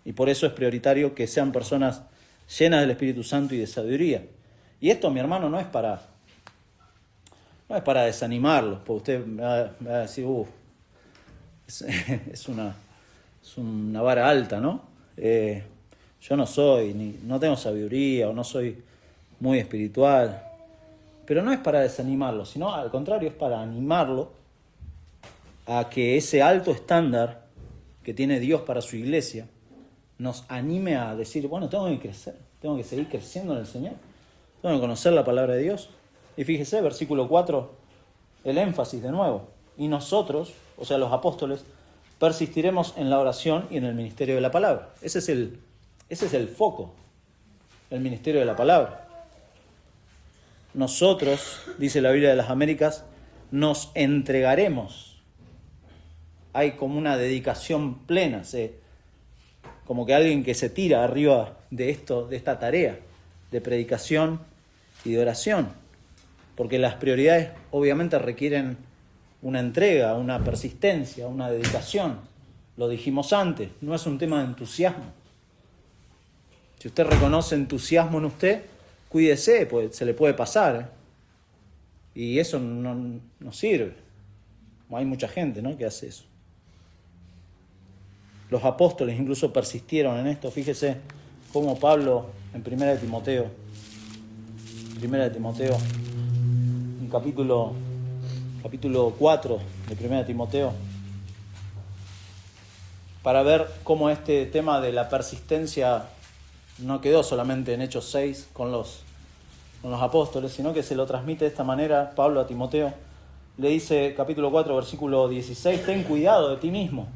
Y por eso es prioritario que sean personas llenas del Espíritu Santo y de sabiduría. Y esto, mi hermano, no es para desanimarlos, porque usted me va a decir, es una vara alta, ¿no? Yo no tengo sabiduría o no soy muy espiritual. Pero no es para desanimarlo, sino al contrario, es para animarlo a que ese alto estándar que tiene Dios para su iglesia nos anime a decir, bueno, tengo que crecer, tengo que seguir creciendo en el Señor, tengo que conocer la palabra de Dios. Y fíjese, versículo 4, el énfasis de nuevo. Y nosotros, o sea, los apóstoles, persistiremos en la oración y en el ministerio de la palabra. Ese es el foco, el ministerio de la palabra. Nosotros, dice la Biblia de las Américas, nos entregaremos. Hay como una dedicación plena, como que alguien que se tira arriba de esta tarea de predicación y de oración. Porque las prioridades obviamente requieren una entrega, una persistencia, una dedicación. Lo dijimos antes, no es un tema de entusiasmo. Si usted reconoce entusiasmo en usted, cuídese, pues se le puede pasar. Y eso no sirve. Hay mucha gente, ¿no?, que hace eso. Los apóstoles incluso persistieron en esto. Fíjese cómo Pablo en 1 Timoteo, en capítulo 4 de 1 Timoteo, para ver cómo este tema de la persistencia no quedó solamente en Hechos 6 con los apóstoles, sino que se lo transmite de esta manera. Pablo a Timoteo le dice, capítulo 4, versículo 16, ten cuidado de ti mismo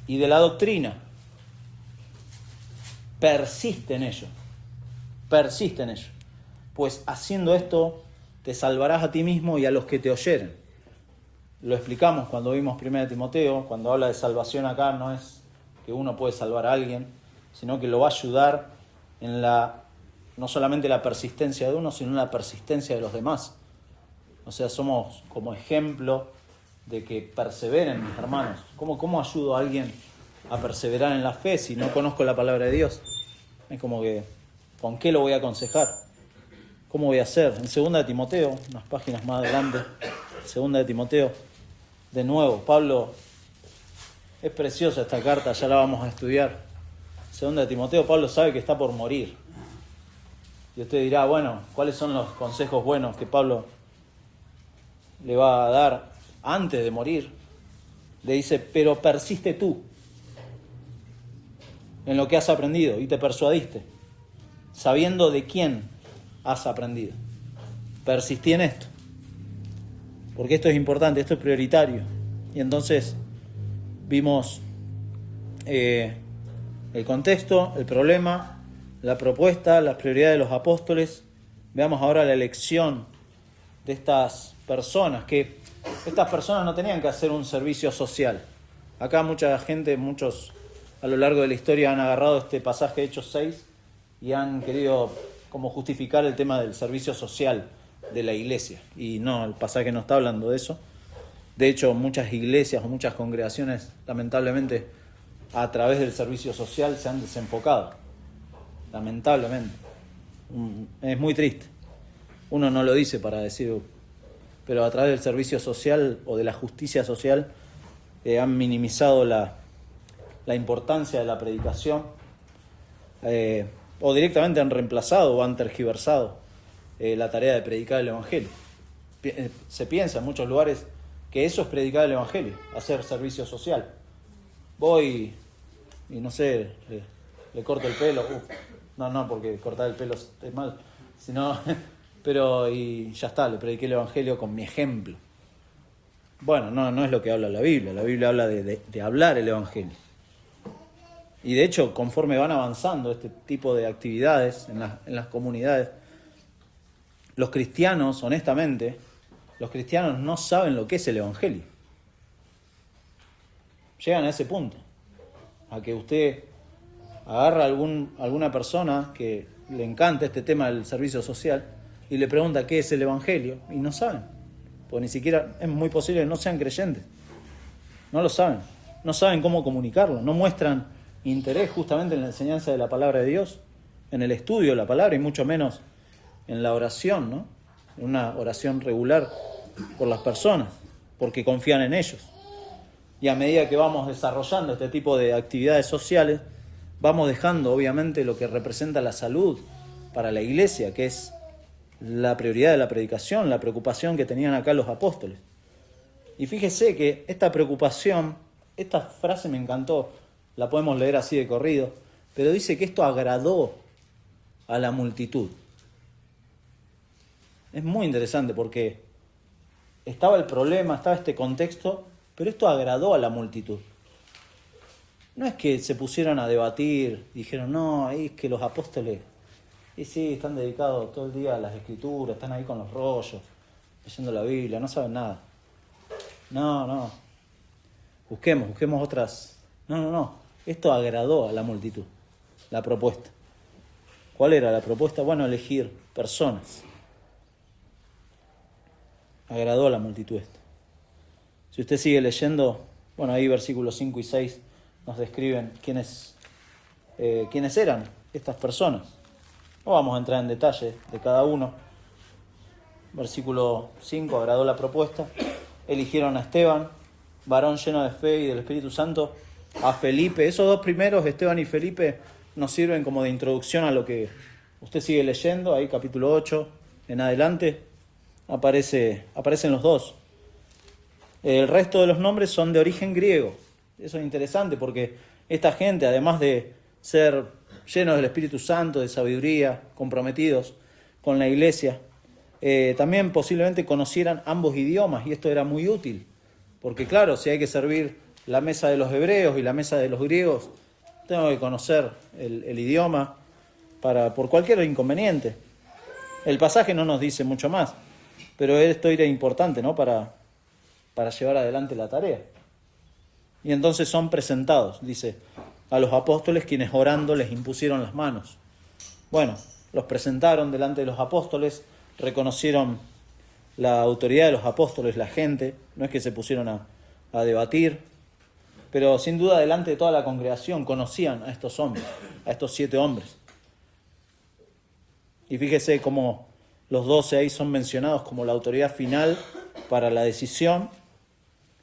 y de la doctrina. Persiste en ello, pues haciendo esto te salvarás a ti mismo y a los que te oyeren. Lo explicamos cuando vimos 1 Timoteo, cuando habla de salvación acá, no es que uno puede salvar a alguien, sino que lo va a ayudar en no solamente la persistencia de uno, sino en la persistencia de los demás. O sea, somos como ejemplo de que perseveren, mis hermanos. ¿Cómo ayudo a alguien a perseverar en la fe si no conozco la palabra de Dios? Es como que, ¿con qué lo voy a aconsejar? ¿Cómo voy a hacer? En 2 Timoteo, unas páginas más adelante, 2 Timoteo, de nuevo, Pablo, es preciosa esta carta, ya la vamos a estudiar. 2 Timoteo, Pablo sabe que está por morir. Y usted dirá, bueno, ¿cuáles son los consejos buenos que Pablo le va a dar antes de morir? Le dice, pero persiste tú en lo que has aprendido y te persuadiste, sabiendo de quién has aprendido. Persistí en esto, porque esto es importante, esto es prioritario. Y entonces vimos el contexto, el problema, la propuesta, las prioridades de los apóstoles. Veamos ahora la elección de estas personas, que estas personas no tenían que hacer un servicio social. Acá muchos a lo largo de la historia han agarrado este pasaje de Hechos 6 y han querido como justificar el tema del servicio social de la iglesia. Y no, el pasaje no está hablando de eso. De hecho, muchas iglesias o muchas congregaciones, lamentablemente, a través del servicio social se han desenfocado. Lamentablemente. Es muy triste. Uno no lo dice para decir, pero a través del servicio social o de la justicia social han minimizado la importancia de la predicación, o directamente han reemplazado o han tergiversado la tarea de predicar el Evangelio. Se piensa en muchos lugares que eso es predicar el Evangelio, hacer servicio social. Voy y no sé, le corto el pelo. No, porque cortar el pelo es mal. Sino, pero y ya está, le prediqué el Evangelio con mi ejemplo. Bueno, no es lo que habla la Biblia. La Biblia habla de hablar el Evangelio. Y de hecho, conforme van avanzando este tipo de actividades en las comunidades, los cristianos, honestamente, no saben lo que es el Evangelio. Llegan a ese punto, a que usted agarra a alguna persona que le encanta este tema del servicio social y le pregunta qué es el Evangelio, y no saben, porque ni siquiera es muy posible que no sean creyentes. No lo saben, no saben cómo comunicarlo, no muestran interés justamente en la enseñanza de la palabra de Dios, en el estudio de la palabra y mucho menos en la oración, ¿no? En una oración regular por las personas, porque confían en ellos. Y a medida que vamos desarrollando este tipo de actividades sociales, vamos dejando obviamente lo que representa la salud para la iglesia, que es la prioridad de la predicación, la preocupación que tenían acá los apóstoles. Y fíjese que esta preocupación, esta frase me encantó, la podemos leer así de corrido, pero dice que esto agradó a la multitud. Es muy interesante porque estaba el problema, estaba este contexto, pero esto agradó a la multitud. No es que se pusieron a debatir, dijeron, no, ahí es que los apóstoles, y sí, están dedicados todo el día a las escrituras, están ahí con los rollos, leyendo la Biblia, no saben nada. No, busquemos otras. No, esto agradó a la multitud, la propuesta. ¿Cuál era la propuesta? Bueno, elegir personas. Agradó a la multitud esto. Si usted sigue leyendo, bueno, ahí versículos 5 y 6 nos describen quiénes eran estas personas. No vamos a entrar en detalle de cada uno. Versículo 5, agradó la propuesta. Eligieron a Esteban, varón lleno de fe y del Espíritu Santo, a Felipe. Esos dos primeros, Esteban y Felipe, nos sirven como de introducción a lo que usted sigue leyendo. Ahí capítulo 8 en adelante aparecen los dos. El resto de los nombres son de origen griego. Eso es interesante porque esta gente, además de ser llenos del Espíritu Santo, de sabiduría, comprometidos con la iglesia, también posiblemente conocieran ambos idiomas, y esto era muy útil, porque claro, si hay que servir la mesa de los hebreos y la mesa de los griegos, tengo que conocer el idioma por cualquier inconveniente. El pasaje no nos dice mucho más, pero esto era importante, ¿no? para llevar adelante la tarea. Y entonces son presentados, dice, a los apóstoles, quienes orando les impusieron las manos. Bueno, los presentaron delante de los apóstoles, reconocieron la autoridad de los apóstoles, la gente, no es que se pusieron a debatir, pero sin duda delante de toda la congregación conocían a estos hombres, a estos 7 hombres. Y fíjese cómo los 12 ahí son mencionados como la autoridad final para la decisión,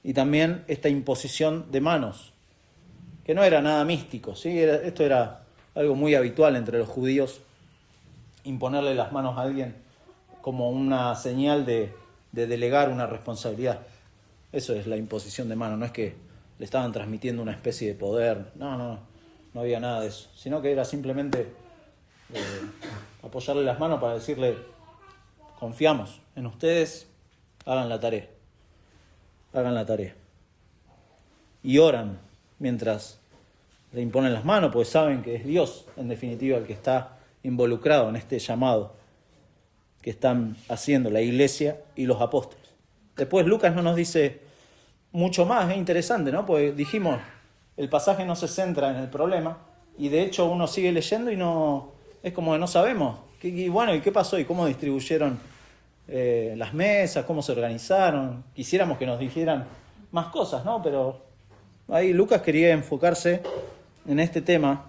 y también esta imposición de manos, que no era nada místico, ¿sí? Esto era algo muy habitual entre los judíos, imponerle las manos a alguien como una señal de delegar una responsabilidad. Eso es la imposición de manos, no es que le estaban transmitiendo una especie de poder, no había nada de eso, sino que era simplemente apoyarle las manos para decirle, confiamos en ustedes, hagan la tarea. Y oran mientras le imponen las manos, pues saben que es Dios, en definitiva, el que está involucrado en este llamado que están haciendo la iglesia y los apóstoles. Después Lucas no nos dice mucho más, es interesante, ¿no? Porque dijimos, el pasaje no se centra en el problema, y de hecho uno sigue leyendo y no, es como que no sabemos. ¿Y qué pasó? ¿Y cómo distribuyeron las mesas? ¿Cómo se organizaron? Quisiéramos que nos dijeran más cosas, ¿no? Pero ahí Lucas quería enfocarse en este tema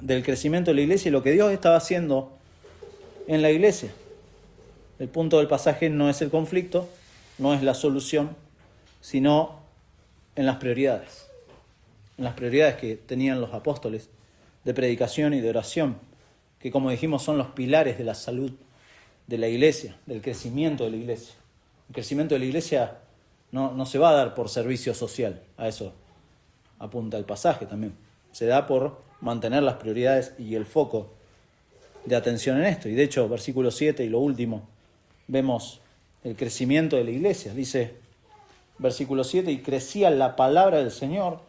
del crecimiento de la iglesia y lo que Dios estaba haciendo en la iglesia. El punto del pasaje no es el conflicto, no es la solución, sino en las prioridades. En las prioridades que tenían los apóstoles de predicación y de oración, que como dijimos son los pilares de la salud de la iglesia, del crecimiento de la iglesia. El crecimiento de la iglesia no se va a dar por servicio social, a eso apunta el pasaje también. Se da por mantener las prioridades y el foco de atención en esto. Y de hecho, versículo 7 y lo último, vemos el crecimiento de la iglesia. Dice, versículo 7, y crecía la palabra del Señor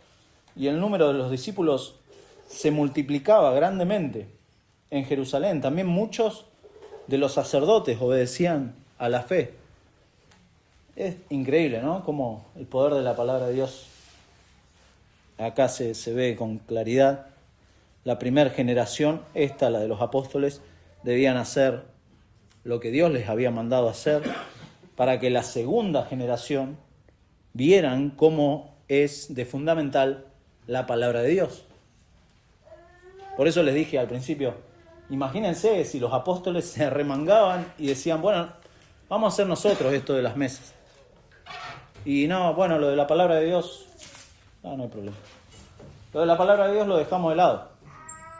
y el número de los discípulos se multiplicaba grandemente en Jerusalén. También muchos de los sacerdotes obedecían a la fe. Es increíble, ¿no? Cómo el poder de la palabra de Dios acá se ve con claridad. La primera generación, la de los apóstoles, debían hacer lo que Dios les había mandado hacer para que la segunda generación vieran cómo es de fundamental la palabra de Dios. Por eso les dije al principio, imagínense si los apóstoles se remangaban y decían, bueno, vamos a hacer nosotros esto de las mesas. Y no, bueno, lo de la palabra de Dios, no hay problema. Lo de la palabra de Dios lo dejamos de lado.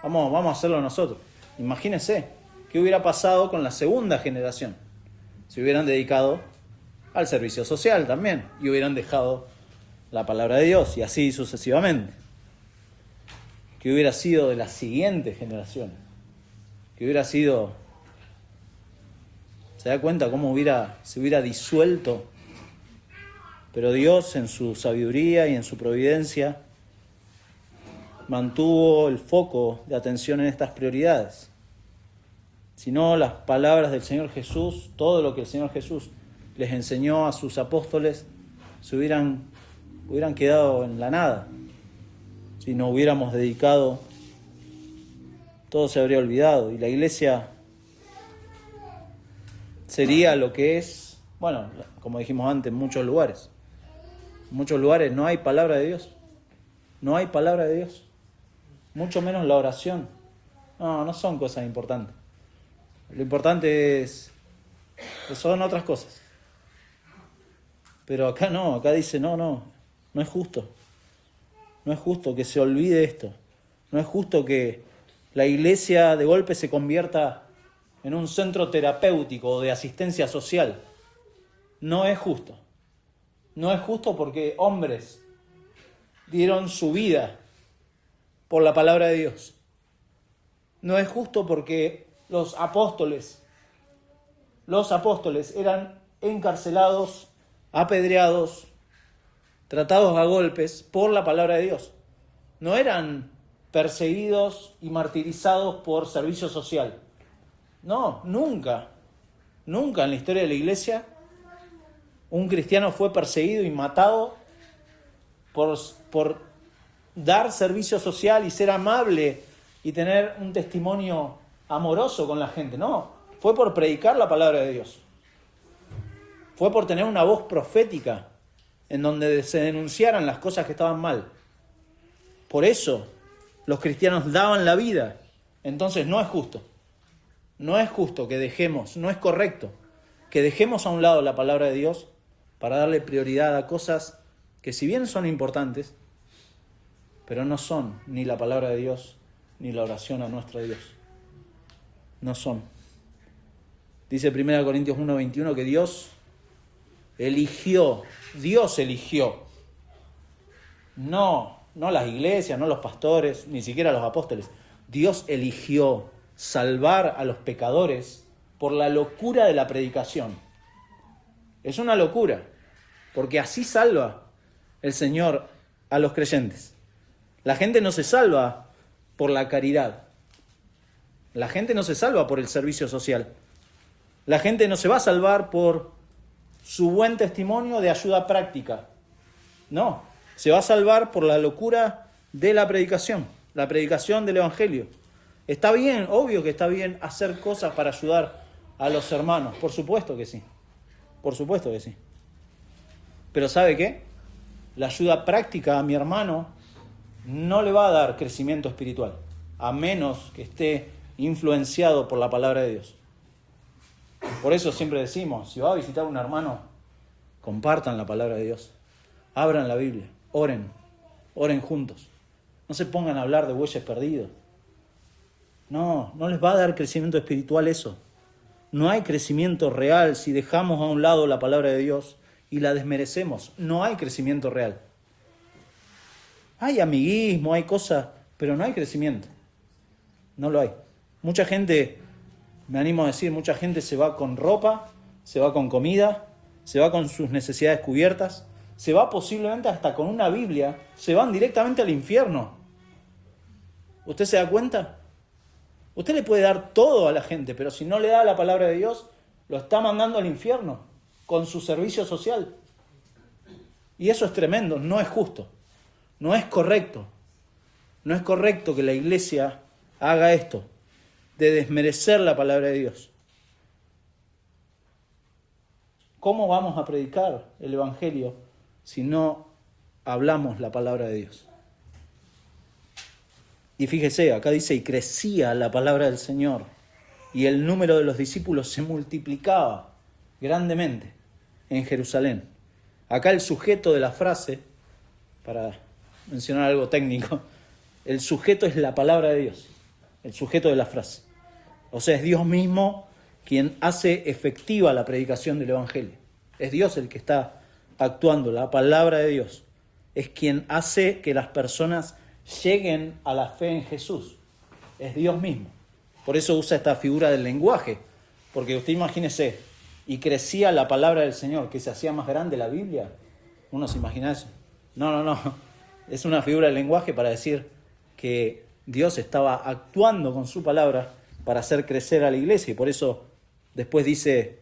Vamos a hacerlo nosotros. Imagínense qué hubiera pasado con la segunda generación. Se hubieran dedicado al servicio social también y hubieran dejado la palabra de Dios y así sucesivamente. ¿Qué hubiera sido de la siguiente generación? ¿Qué hubiera sido? ¿Se da cuenta cómo se hubiera disuelto? Pero Dios en su sabiduría y en su providencia mantuvo el foco de atención en estas prioridades. Si no, las palabras del Señor Jesús, todo lo que el Señor Jesús les enseñó a sus apóstoles, se hubieran quedado en la nada. Si no hubiéramos dedicado, todo se habría olvidado. Y la iglesia sería lo que es, bueno, como dijimos antes, en muchos lugares. En muchos lugares no hay palabra de Dios. No hay palabra de Dios. Mucho menos la oración. No son cosas importantes. Lo importante son otras cosas. Pero acá no, acá dice, no es justo. No es justo que se olvide esto. No es justo que la iglesia de golpe se convierta en un centro terapéutico o de asistencia social. No es justo. No es justo porque hombres dieron su vida por la palabra de Dios. No es justo porque los apóstoles eran encarcelados, apedreados, tratados a golpes por la palabra de Dios. No eran perseguidos y martirizados por servicio social. No, nunca en la historia de la iglesia un cristiano fue perseguido y matado por dar servicio social y ser amable y tener un testimonio amoroso con la gente. No, fue por predicar la palabra de Dios. Fue por tener una voz profética en donde se denunciaran las cosas que estaban mal. Por eso los cristianos daban la vida. Entonces no es justo. No es justo que dejemos, no es correcto que dejemos a un lado la palabra de Dios para darle prioridad a cosas que si bien son importantes, pero no son ni la palabra de Dios ni la oración a nuestro Dios. No son. Dice 1 Corintios 1:21 que Dios eligió. No las iglesias, no los pastores, ni siquiera los apóstoles. Dios eligió salvar a los pecadores por la locura de la predicación. Es una locura, porque así salva el Señor a los creyentes. La gente no se salva por la caridad. La gente no se salva por el servicio social. La gente no se va a salvar por su buen testimonio de ayuda práctica. No, se va a salvar por la locura de la predicación del Evangelio. Está bien, obvio que está bien hacer cosas para ayudar a los hermanos, por supuesto que sí. Por supuesto que sí. Pero ¿sabe qué? La ayuda práctica a mi hermano no le va a dar crecimiento espiritual, a menos que esté influenciado por la palabra de Dios. Por eso siempre decimos, si va a visitar a un hermano, compartan la palabra de Dios. Abran la Biblia, oren juntos. No se pongan a hablar de bueyes perdidos. No les va a dar crecimiento espiritual eso. No hay crecimiento real si dejamos a un lado la palabra de Dios y la desmerecemos. No hay crecimiento real. Hay amiguismo, hay cosas, pero no hay crecimiento. No lo hay. Mucha gente, me animo a decir, mucha gente se va con ropa, se va con comida, se va con sus necesidades cubiertas, se va posiblemente hasta con una Biblia, se van directamente al infierno. ¿Usted se da cuenta? Usted le puede dar todo a la gente, pero si no le da la palabra de Dios, lo está mandando al infierno con su servicio social. Y eso es tremendo, no es justo, no es correcto. No es correcto que la iglesia haga esto, de desmerecer la palabra de Dios. ¿Cómo vamos a predicar el Evangelio si no hablamos la palabra de Dios? Y fíjese, acá dice, y crecía la palabra del Señor, y el número de los discípulos se multiplicaba grandemente en Jerusalén. Acá el sujeto de la frase, para mencionar algo técnico, el sujeto es la palabra de Dios, el sujeto de la frase. O sea, es Dios mismo quien hace efectiva la predicación del Evangelio. Es Dios el que está actuando, la palabra de Dios. Es quien hace que las personas lleguen a la fe en Jesús. Es Dios mismo. Por eso usa esta figura del lenguaje. Porque usted imagínese, y crecía la palabra del Señor, que se hacía más grande la Biblia. ¿Uno se imagina eso? No. Es una figura del lenguaje para decir que Dios estaba actuando con su palabra para hacer crecer a la iglesia. Y por eso después dice,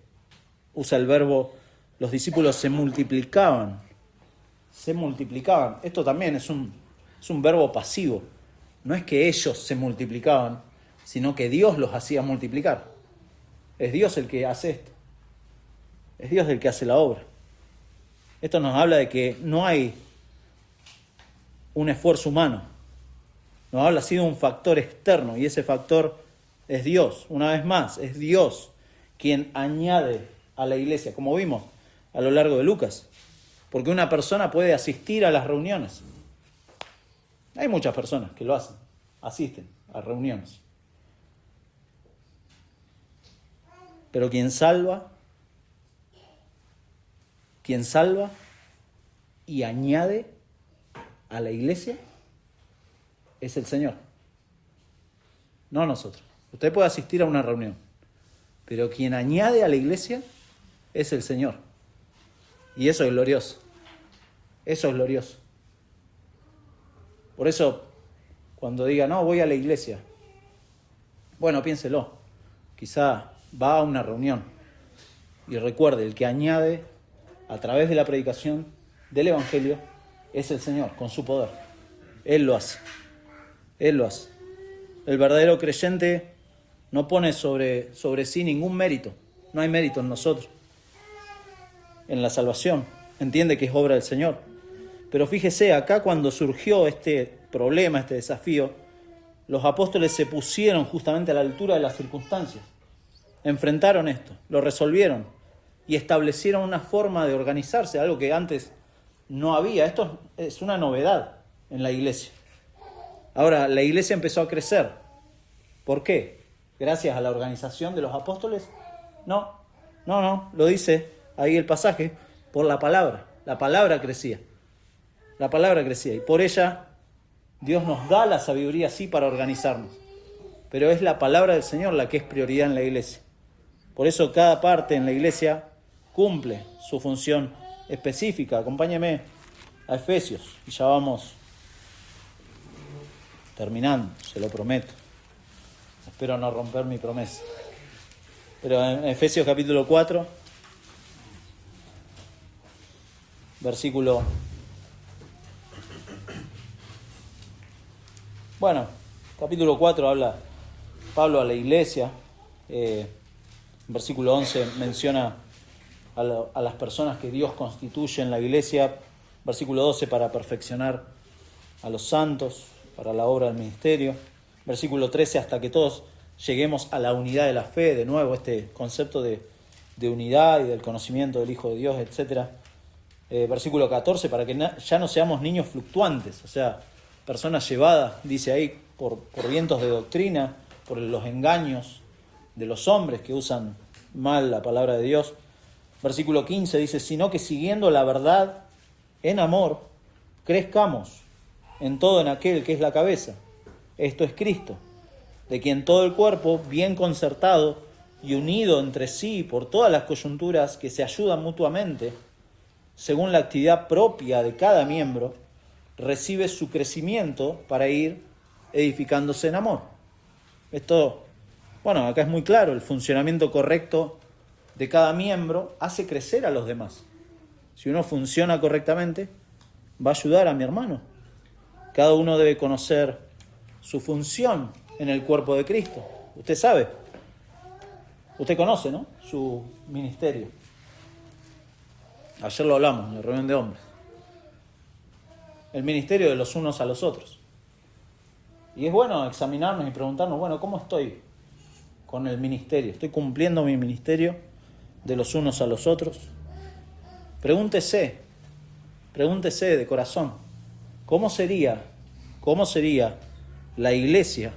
usa el verbo, los discípulos se multiplicaban. Se multiplicaban. Esto también es un verbo pasivo. No es que ellos se multiplicaban, sino que Dios los hacía multiplicar. Es Dios el que hace esto. Es Dios el que hace la obra. Esto nos habla de que no hay un esfuerzo humano. Nos habla así de un factor externo, y ese factor es Dios. Una vez más, es Dios quien añade a la iglesia, como vimos a lo largo de Lucas. Porque una persona puede asistir a las reuniones. Hay muchas personas que lo hacen, asisten a reuniones. Pero quien salva y añade a la iglesia es el Señor, no nosotros. Usted puede asistir a una reunión, pero quien añade a la iglesia es el Señor. Y eso es glorioso. Eso es glorioso. Por eso, cuando diga, no, voy a la iglesia, bueno, piénselo. Quizá va a una reunión y recuerde, el que añade a través de la predicación del Evangelio es el Señor, con su poder. Él lo hace. Él lo hace. El verdadero creyente no pone sobre sí ningún mérito. No hay mérito en nosotros, en la salvación. Entiende que es obra del Señor. Pero fíjese, acá cuando surgió este problema, este desafío, los apóstoles se pusieron justamente a la altura de las circunstancias. Enfrentaron esto, lo resolvieron y establecieron una forma de organizarse, algo que antes no había. Esto es una novedad en la iglesia. Ahora, la iglesia empezó a crecer. ¿Por qué? ¿Gracias a la organización de los apóstoles? No, lo dice ahí el pasaje, por la palabra. La palabra crecía. La palabra crecía y por ella Dios nos da la sabiduría sí para organizarnos. Pero es la palabra del Señor la que es prioridad en la iglesia. Por eso cada parte en la iglesia cumple su función específica. Acompáñeme a Efesios y ya vamos terminando, se lo prometo. Espero no romper mi promesa. Pero en Efesios capítulo 4, versículo... Bueno, capítulo 4 habla Pablo a la iglesia. Versículo 11 menciona a las personas que Dios constituye en la iglesia. Versículo 12 para perfeccionar a los santos, para la obra del ministerio. Versículo 13 hasta que todos lleguemos a la unidad de la fe. De nuevo este concepto de de unidad y del conocimiento del Hijo de Dios, etc. Versículo 14, para que ya no seamos niños fluctuantes, o sea, personas llevadas, dice ahí, por vientos de doctrina, por los engaños de los hombres que usan mal la palabra de Dios. Versículo 15 dice, sino que siguiendo la verdad en amor, crezcamos en todo en aquel que es la cabeza, esto es Cristo, de quien todo el cuerpo, bien concertado y unido entre sí por todas las coyunturas que se ayudan mutuamente, según la actividad propia de cada miembro, recibe su crecimiento para ir edificándose en amor. Esto, bueno, acá es muy claro, el funcionamiento correcto de cada miembro hace crecer a los demás. Si uno funciona correctamente, va a ayudar a mi hermano. Cada uno debe conocer su función en el cuerpo de Cristo. Usted sabe, usted conoce, ¿no?, su ministerio. Ayer lo hablamos en la reunión de hombres. El ministerio de los unos a los otros. Y es bueno examinarnos y preguntarnos, bueno, ¿cómo estoy con el ministerio? ¿Estoy cumpliendo mi ministerio de los unos a los otros? Pregúntese de corazón, ¿cómo sería la iglesia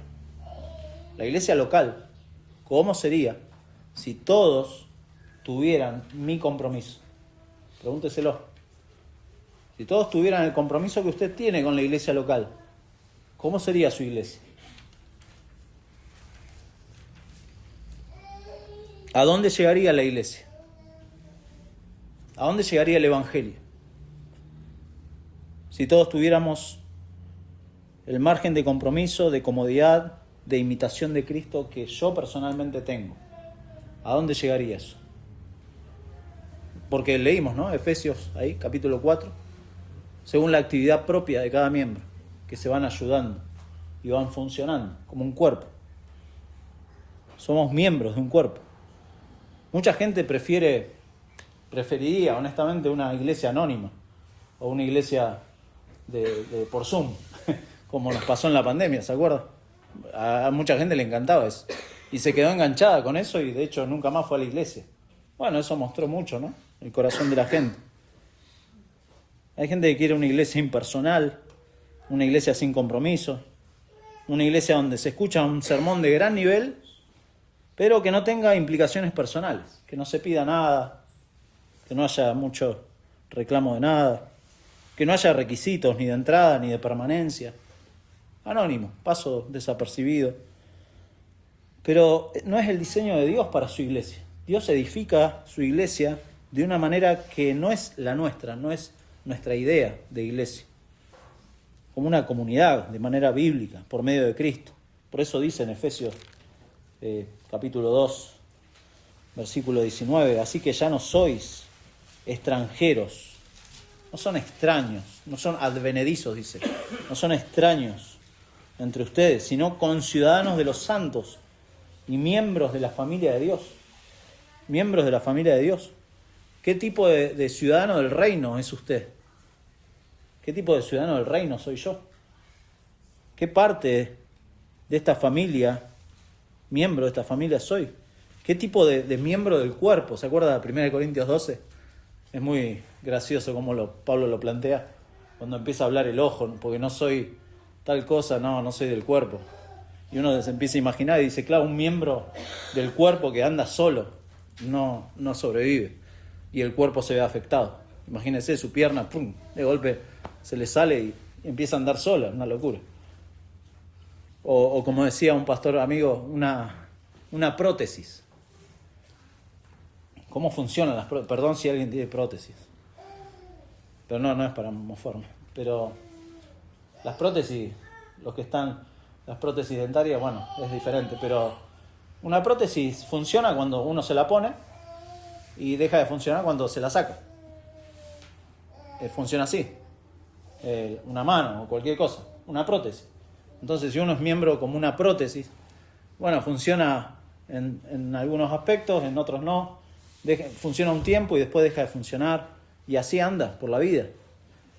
local? ¿Cómo sería si todos tuvieran mi compromiso? Pregúnteselo. Si todos tuvieran el compromiso que usted tiene con la iglesia local, ¿cómo sería su iglesia? ¿A dónde llegaría la iglesia? ¿A dónde llegaría el evangelio? Si todos tuviéramos el margen de compromiso, de comodidad, de imitación de Cristo que yo personalmente tengo, ¿a dónde llegaría eso? Porque leímos, ¿no?, Efesios, ahí, capítulo 4, según la actividad propia de cada miembro, que se van ayudando y van funcionando como un cuerpo. Somos miembros de un cuerpo. Mucha gente preferiría, honestamente, una iglesia anónima o una iglesia por Zoom, como nos pasó en la pandemia, ¿se acuerda? A mucha gente le encantaba eso. Y se quedó enganchada con eso y de hecho nunca más fue a la iglesia. Bueno, eso mostró mucho, ¿no?, el corazón de la gente. Hay gente que quiere una iglesia impersonal, una iglesia sin compromiso, una iglesia donde se escucha un sermón de gran nivel, pero que no tenga implicaciones personales, que no se pida nada, que no haya mucho reclamo de nada, que no haya requisitos ni de entrada ni de permanencia. Anónimo, paso desapercibido. Pero no es el diseño de Dios para su iglesia. Dios edifica su iglesia de una manera que no es la nuestra, no es nuestra idea de iglesia. Como una comunidad, de manera bíblica, por medio de Cristo. Por eso dice en Efesios capítulo 2, versículo 19, así que ya no sois extranjeros, no son extraños, no son advenedizos, dice, no son extraños entre ustedes, sino conciudadanos de los santos y miembros de la familia de Dios. Miembros de la familia de Dios. ¿Qué tipo de ciudadano del reino es usted? ¿Qué tipo de ciudadano del reino soy yo? ¿Qué parte de esta familia, miembro de esta familia soy? ¿Qué tipo de miembro del cuerpo? ¿Se acuerda de 1 Corintios 12? Es muy gracioso cómo Pablo lo plantea cuando empieza a hablar el ojo, porque no soy tal cosa, no soy del cuerpo. Y uno se empieza a imaginar y dice, claro, un miembro del cuerpo que anda solo no sobrevive y el cuerpo se ve afectado. Imagínense, su pierna, ¡pum!, de golpe se le sale y empieza a andar sola, una locura. O como decía un pastor amigo, una prótesis. ¿Cómo funcionan las prótesis? Perdón si alguien tiene prótesis, pero no es para mofarme. Pero las prótesis, las prótesis dentarias, bueno, es diferente, pero una prótesis funciona cuando uno se la pone y deja de funcionar cuando se la saca. Funciona así. Una mano o cualquier cosa, una prótesis. Entonces, si uno es miembro como una prótesis, bueno, funciona en algunos aspectos, en otros no. Funciona un tiempo y después deja de funcionar y así anda por la vida.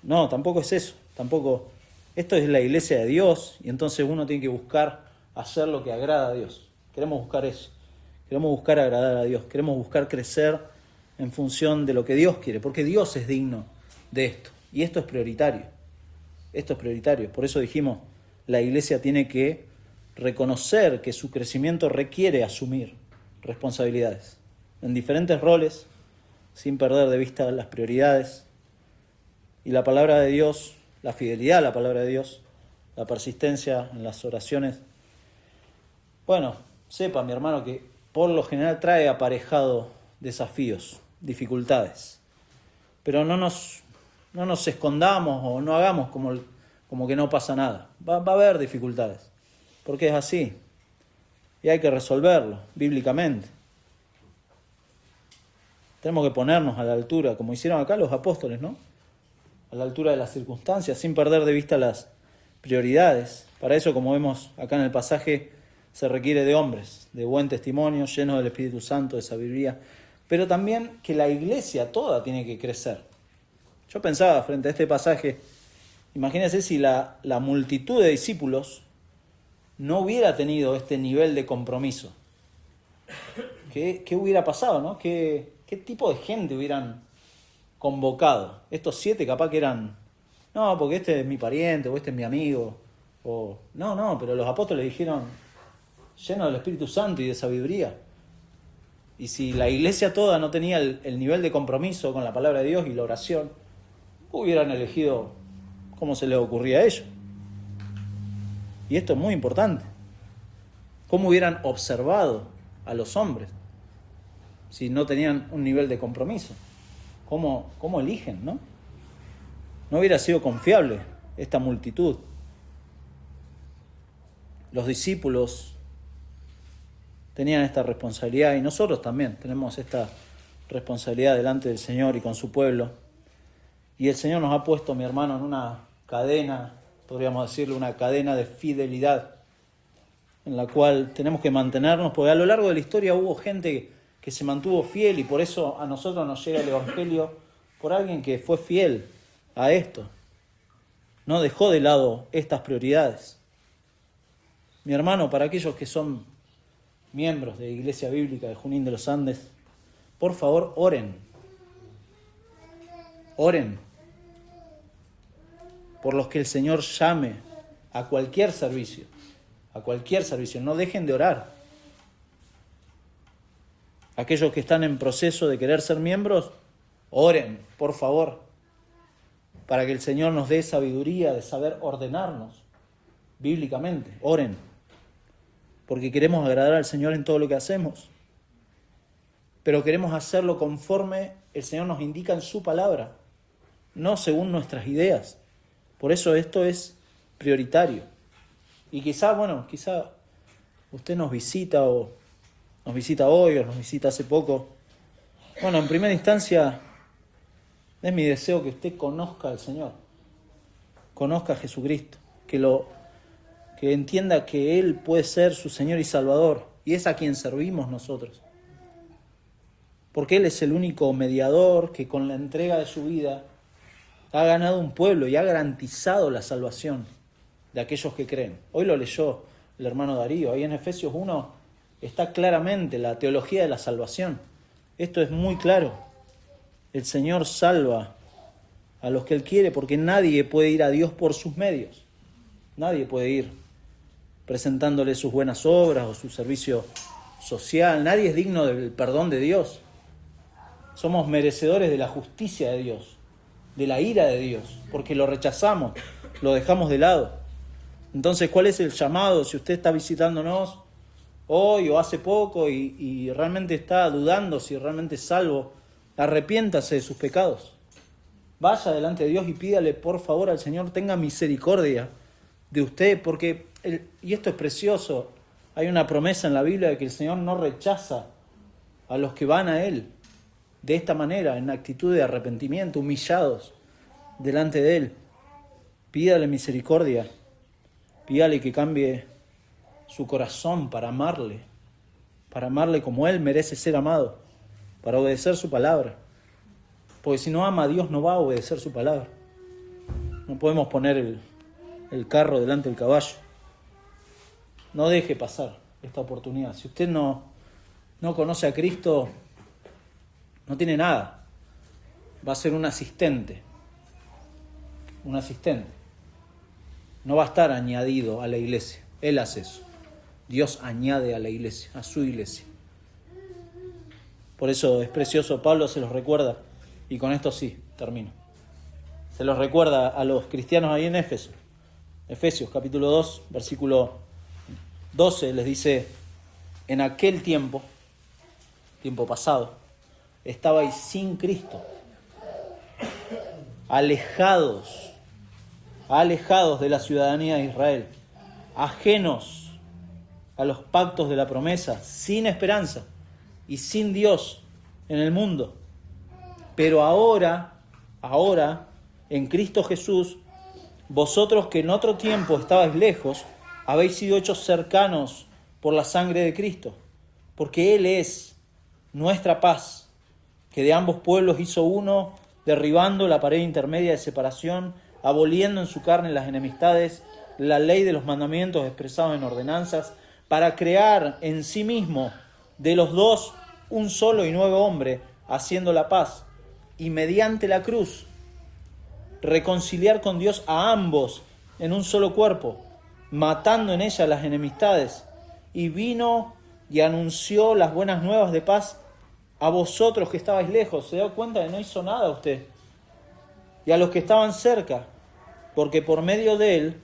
No, tampoco es eso. Tampoco. Esto es la iglesia de Dios y entonces uno tiene que buscar hacer lo que agrada a Dios. Queremos buscar eso. Queremos buscar agradar a Dios. Queremos buscar crecer en función de lo que Dios quiere. Porque Dios es digno de esto. Y esto es prioritario. Esto es prioritario. Por eso dijimos, la iglesia tiene que reconocer que su crecimiento requiere asumir responsabilidades en diferentes roles, sin perder de vista las prioridades. Y la palabra de Dios, la fidelidad a la palabra de Dios, la persistencia en las oraciones. Bueno, sepa, mi hermano, que por lo general trae aparejado desafíos, dificultades. Pero no nos escondamos o no hagamos como que no pasa nada. Va a haber dificultades, porque es así. Y hay que resolverlo bíblicamente. Tenemos que ponernos a la altura, como hicieron acá los apóstoles, ¿no? A la altura de las circunstancias, sin perder de vista las prioridades. Para eso, como vemos acá en el pasaje, se requiere de hombres, de buen testimonio, llenos del Espíritu Santo, de sabiduría, pero también que la iglesia toda tiene que crecer. Yo pensaba frente a este pasaje, imagínense si la multitud de discípulos no hubiera tenido este nivel de compromiso. ¿Qué hubiera pasado, no? ¿Qué tipo de gente hubieran convocado? Estos 7 capaz que eran, no, porque este es mi pariente, o este es mi amigo, o no, pero los apóstoles dijeron, lleno del Espíritu Santo y de sabiduría. Y si la iglesia toda no tenía el nivel de compromiso con la palabra de Dios y la oración, hubieran elegido como se les ocurría a ellos. Y esto es muy importante. ¿Cómo hubieran observado a los hombres si no tenían un nivel de compromiso? ¿Cómo eligen, no? No hubiera sido confiable esta multitud. Los discípulos tenían esta responsabilidad y nosotros también tenemos esta responsabilidad delante del Señor y con su pueblo. Y el Señor nos ha puesto, mi hermano, en una cadena, podríamos decirle, una cadena de fidelidad en la cual tenemos que mantenernos, porque a lo largo de la historia hubo gente que se mantuvo fiel y por eso a nosotros nos llega el Evangelio por alguien que fue fiel a esto. No dejó de lado estas prioridades. Mi hermano, para aquellos que son miembros de Iglesia Bíblica de Junín de los Andes, por favor, oren. Oren por los que el Señor llame a cualquier servicio. A cualquier servicio. No dejen de orar. Aquellos que están en proceso de querer ser miembros, oren, por favor, para que el Señor nos dé sabiduría de saber ordenarnos bíblicamente. Oren, porque queremos agradar al Señor en todo lo que hacemos. Pero queremos hacerlo conforme el Señor nos indica en su palabra, no según nuestras ideas. Por eso esto es prioritario. Y quizá usted nos visita o nos visita hoy o nos visita hace poco. Bueno, en primera instancia es mi deseo que usted conozca al Señor, conozca a Jesucristo, que entienda que Él puede ser su Señor y Salvador y es a quien servimos nosotros. Porque Él es el único mediador que con la entrega de su vida ha ganado un pueblo y ha garantizado la salvación de aquellos que creen. Hoy lo leyó el hermano Darío. Ahí en Efesios 1 está claramente la teología de la salvación. Esto es muy claro. El Señor salva a los que Él quiere porque nadie puede ir a Dios por sus medios. Nadie puede ir presentándole sus buenas obras o su servicio social. Nadie es digno del perdón de Dios. Somos merecedores de la justicia de Dios, de la ira de Dios, porque lo rechazamos, lo dejamos de lado. Entonces, ¿cuál es el llamado? Si usted está visitándonos hoy o hace poco y realmente está dudando si realmente es salvo, arrepiéntase de sus pecados. Vaya delante de Dios y pídale por favor al Señor, tenga misericordia de usted, porque, y esto es precioso, hay una promesa en la Biblia de que el Señor no rechaza a los que van a Él de esta manera, en actitud de arrepentimiento, humillados delante de Él. Pídale misericordia, pídale que cambie su corazón para amarle como Él merece ser amado, para obedecer su palabra. Porque si no ama a Dios no va a obedecer su palabra. No podemos poner el carro delante del caballo. No deje pasar esta oportunidad. Si usted no no conoce a Cristo, no tiene nada. Va a ser un asistente. Un asistente. No va a estar añadido a la iglesia. Él hace eso. Dios añade a la iglesia, a su iglesia. Por eso es precioso, Pablo se los recuerda, y con esto sí, termino. Se los recuerda a los cristianos ahí en Éfeso. Efesios capítulo 2, versículo 12, les dice: en aquel tiempo pasado, estabais sin Cristo, alejados de la ciudadanía de Israel, ajenos a los pactos de la promesa, sin esperanza y sin Dios en el mundo. Pero ahora, en Cristo Jesús, vosotros que en otro tiempo estabais lejos, habéis sido hechos cercanos por la sangre de Cristo, porque Él es nuestra paz, que de ambos pueblos hizo uno, derribando la pared intermedia de separación, aboliendo en su carne las enemistades, la ley de los mandamientos expresados en ordenanzas, para crear en sí mismo de los dos un solo y nuevo hombre, haciendo la paz, y mediante la cruz reconciliar con Dios a ambos en un solo cuerpo, matando en ella las enemistades, y vino y anunció las buenas nuevas de paz a vosotros que estabais lejos. ¿Se da cuenta que no hizo nada usted? Y a los que estaban cerca, porque por medio de Él,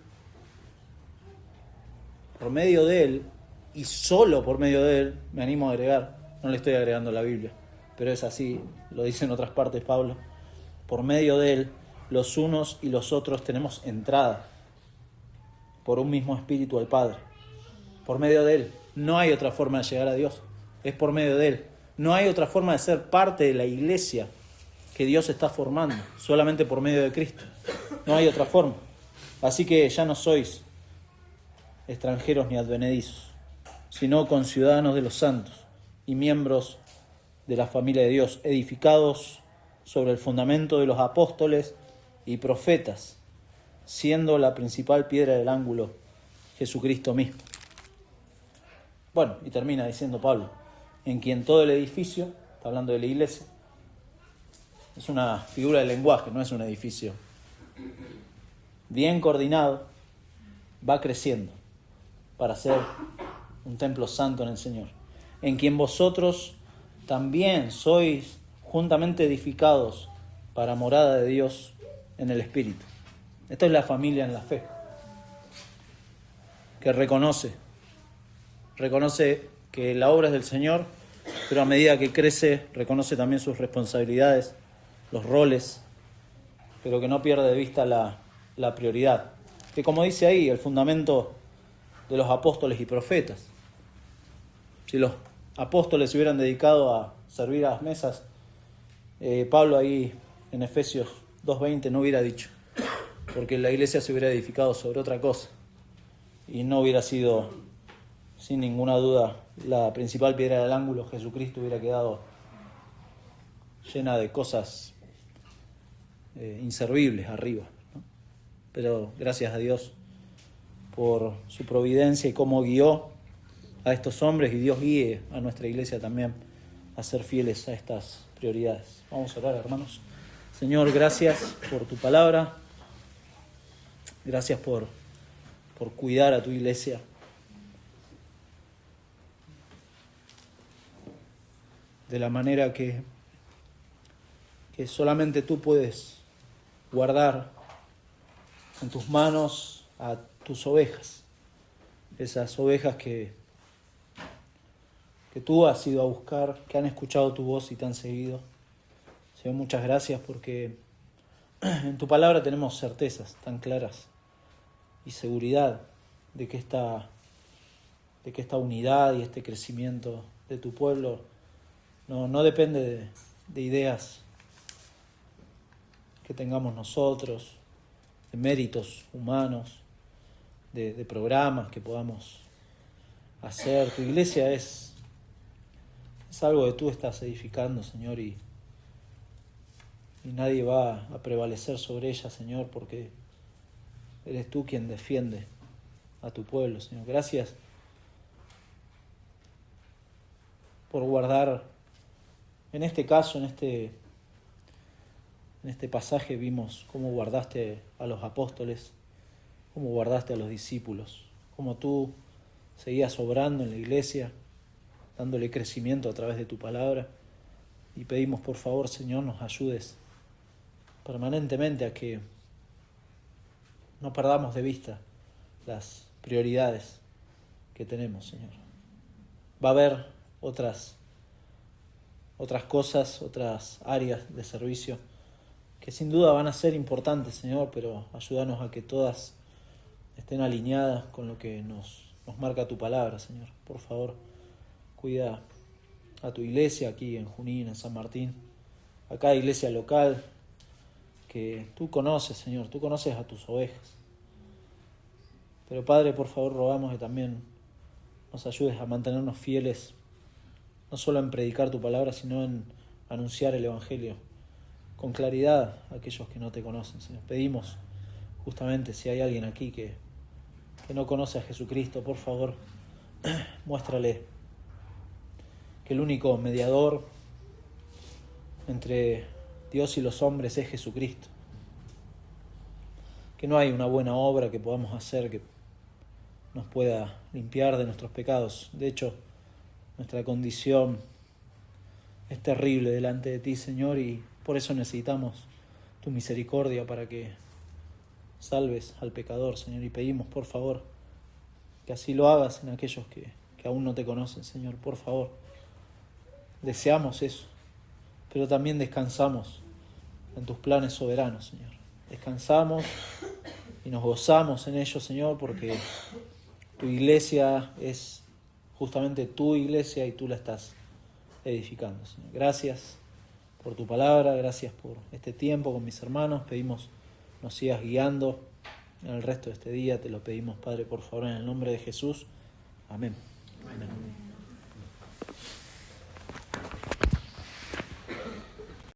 y solo por medio de Él, me animo a agregar, no le estoy agregando la Biblia, pero es así, lo dice en otras partes Pablo, por medio de Él, los unos y los otros tenemos entrada por un mismo espíritu al Padre. Por medio de Él. No hay otra forma de llegar a Dios. Es por medio de Él. No hay otra forma de ser parte de la iglesia que Dios está formando. Solamente por medio de Cristo. No hay otra forma. Así que ya no sois extranjeros ni advenedizos, sino conciudadanos de los santos y miembros de la familia de Dios, edificados sobre el fundamento de los apóstoles y profetas, siendo la principal piedra del ángulo Jesucristo mismo. Bueno, y termina diciendo Pablo, en quien todo el edificio, está hablando de la iglesia, es una figura de lenguaje, no es un edificio, bien coordinado, va creciendo para ser un templo santo en el Señor, en quien vosotros también sois juntamente edificados para morada de Dios en el Espíritu. Esta es la familia en la fe, que reconoce que la obra es del Señor, pero a medida que crece, reconoce también sus responsabilidades, los roles, pero que no pierde de vista la prioridad. Que como dice ahí, el fundamento de los apóstoles y profetas. Si los apóstoles se hubieran dedicado a servir a las mesas, Pablo ahí en Efesios 2:20 no hubiera dicho, porque la iglesia se hubiera edificado sobre otra cosa y no hubiera sido, sin ninguna duda, la principal piedra del ángulo. Jesucristo hubiera quedado llena de cosas inservibles arriba, ¿no? Pero gracias a Dios por su providencia y cómo guió a estos hombres, y Dios guíe a nuestra iglesia también a ser fieles a estas prioridades. Vamos a orar, hermanos. Señor, gracias por tu palabra. Gracias por cuidar a tu iglesia. De la manera que solamente tú puedes guardar en tus manos a tus ovejas. Esas ovejas que tú has ido a buscar, que han escuchado tu voz y te han seguido. Señor, muchas gracias porque en tu palabra tenemos certezas tan claras y seguridad de que esta unidad y este crecimiento de tu pueblo no depende de ideas que tengamos nosotros, de méritos humanos, de programas que podamos hacer. Tu iglesia es algo que tú estás edificando, Señor, y nadie va a prevalecer sobre ella, Señor, porque eres tú quien defiende a tu pueblo, Señor. Gracias por guardar, en este caso, en este pasaje vimos cómo guardaste a los apóstoles, cómo guardaste a los discípulos, cómo tú seguías obrando en la iglesia, dándole crecimiento a través de tu palabra. Y pedimos, por favor, Señor, nos ayudes permanentemente a que no perdamos de vista las prioridades que tenemos, Señor. Va a haber otras cosas, otras áreas de servicio que sin duda van a ser importantes, Señor, pero ayúdanos a que todas estén alineadas con lo que nos marca tu palabra, Señor. Por favor, cuida a tu iglesia aquí en Junín, en San Martín, a cada iglesia local que tú conoces, Señor, tú conoces a tus ovejas. Pero Padre, por favor, rogamos que también nos ayudes a mantenernos fieles, no solo en predicar tu palabra, sino en anunciar el Evangelio con claridad a aquellos que no te conocen, Señor. Pedimos justamente si hay alguien aquí que no conoce a Jesucristo, por favor, muéstrale que el único mediador entre Dios y los hombres es Jesucristo. Que no hay una buena obra que podamos hacer que nos pueda limpiar de nuestros pecados. De hecho, nuestra condición es terrible delante de ti, Señor, y por eso necesitamos tu misericordia para que salves al pecador, Señor. Y pedimos, por favor, que así lo hagas en aquellos que aún no te conocen, Señor. Por favor, deseamos eso, pero también descansamos en tus planes soberanos, Señor. Descansamos y nos gozamos en ellos, Señor, porque tu iglesia es justamente tu iglesia y tú la estás edificando, Señor. Gracias por tu palabra, gracias por este tiempo con mis hermanos. Pedimos nos sigas guiando en el resto de este día. Te lo pedimos, Padre, por favor, en el nombre de Jesús. Amén. Amén.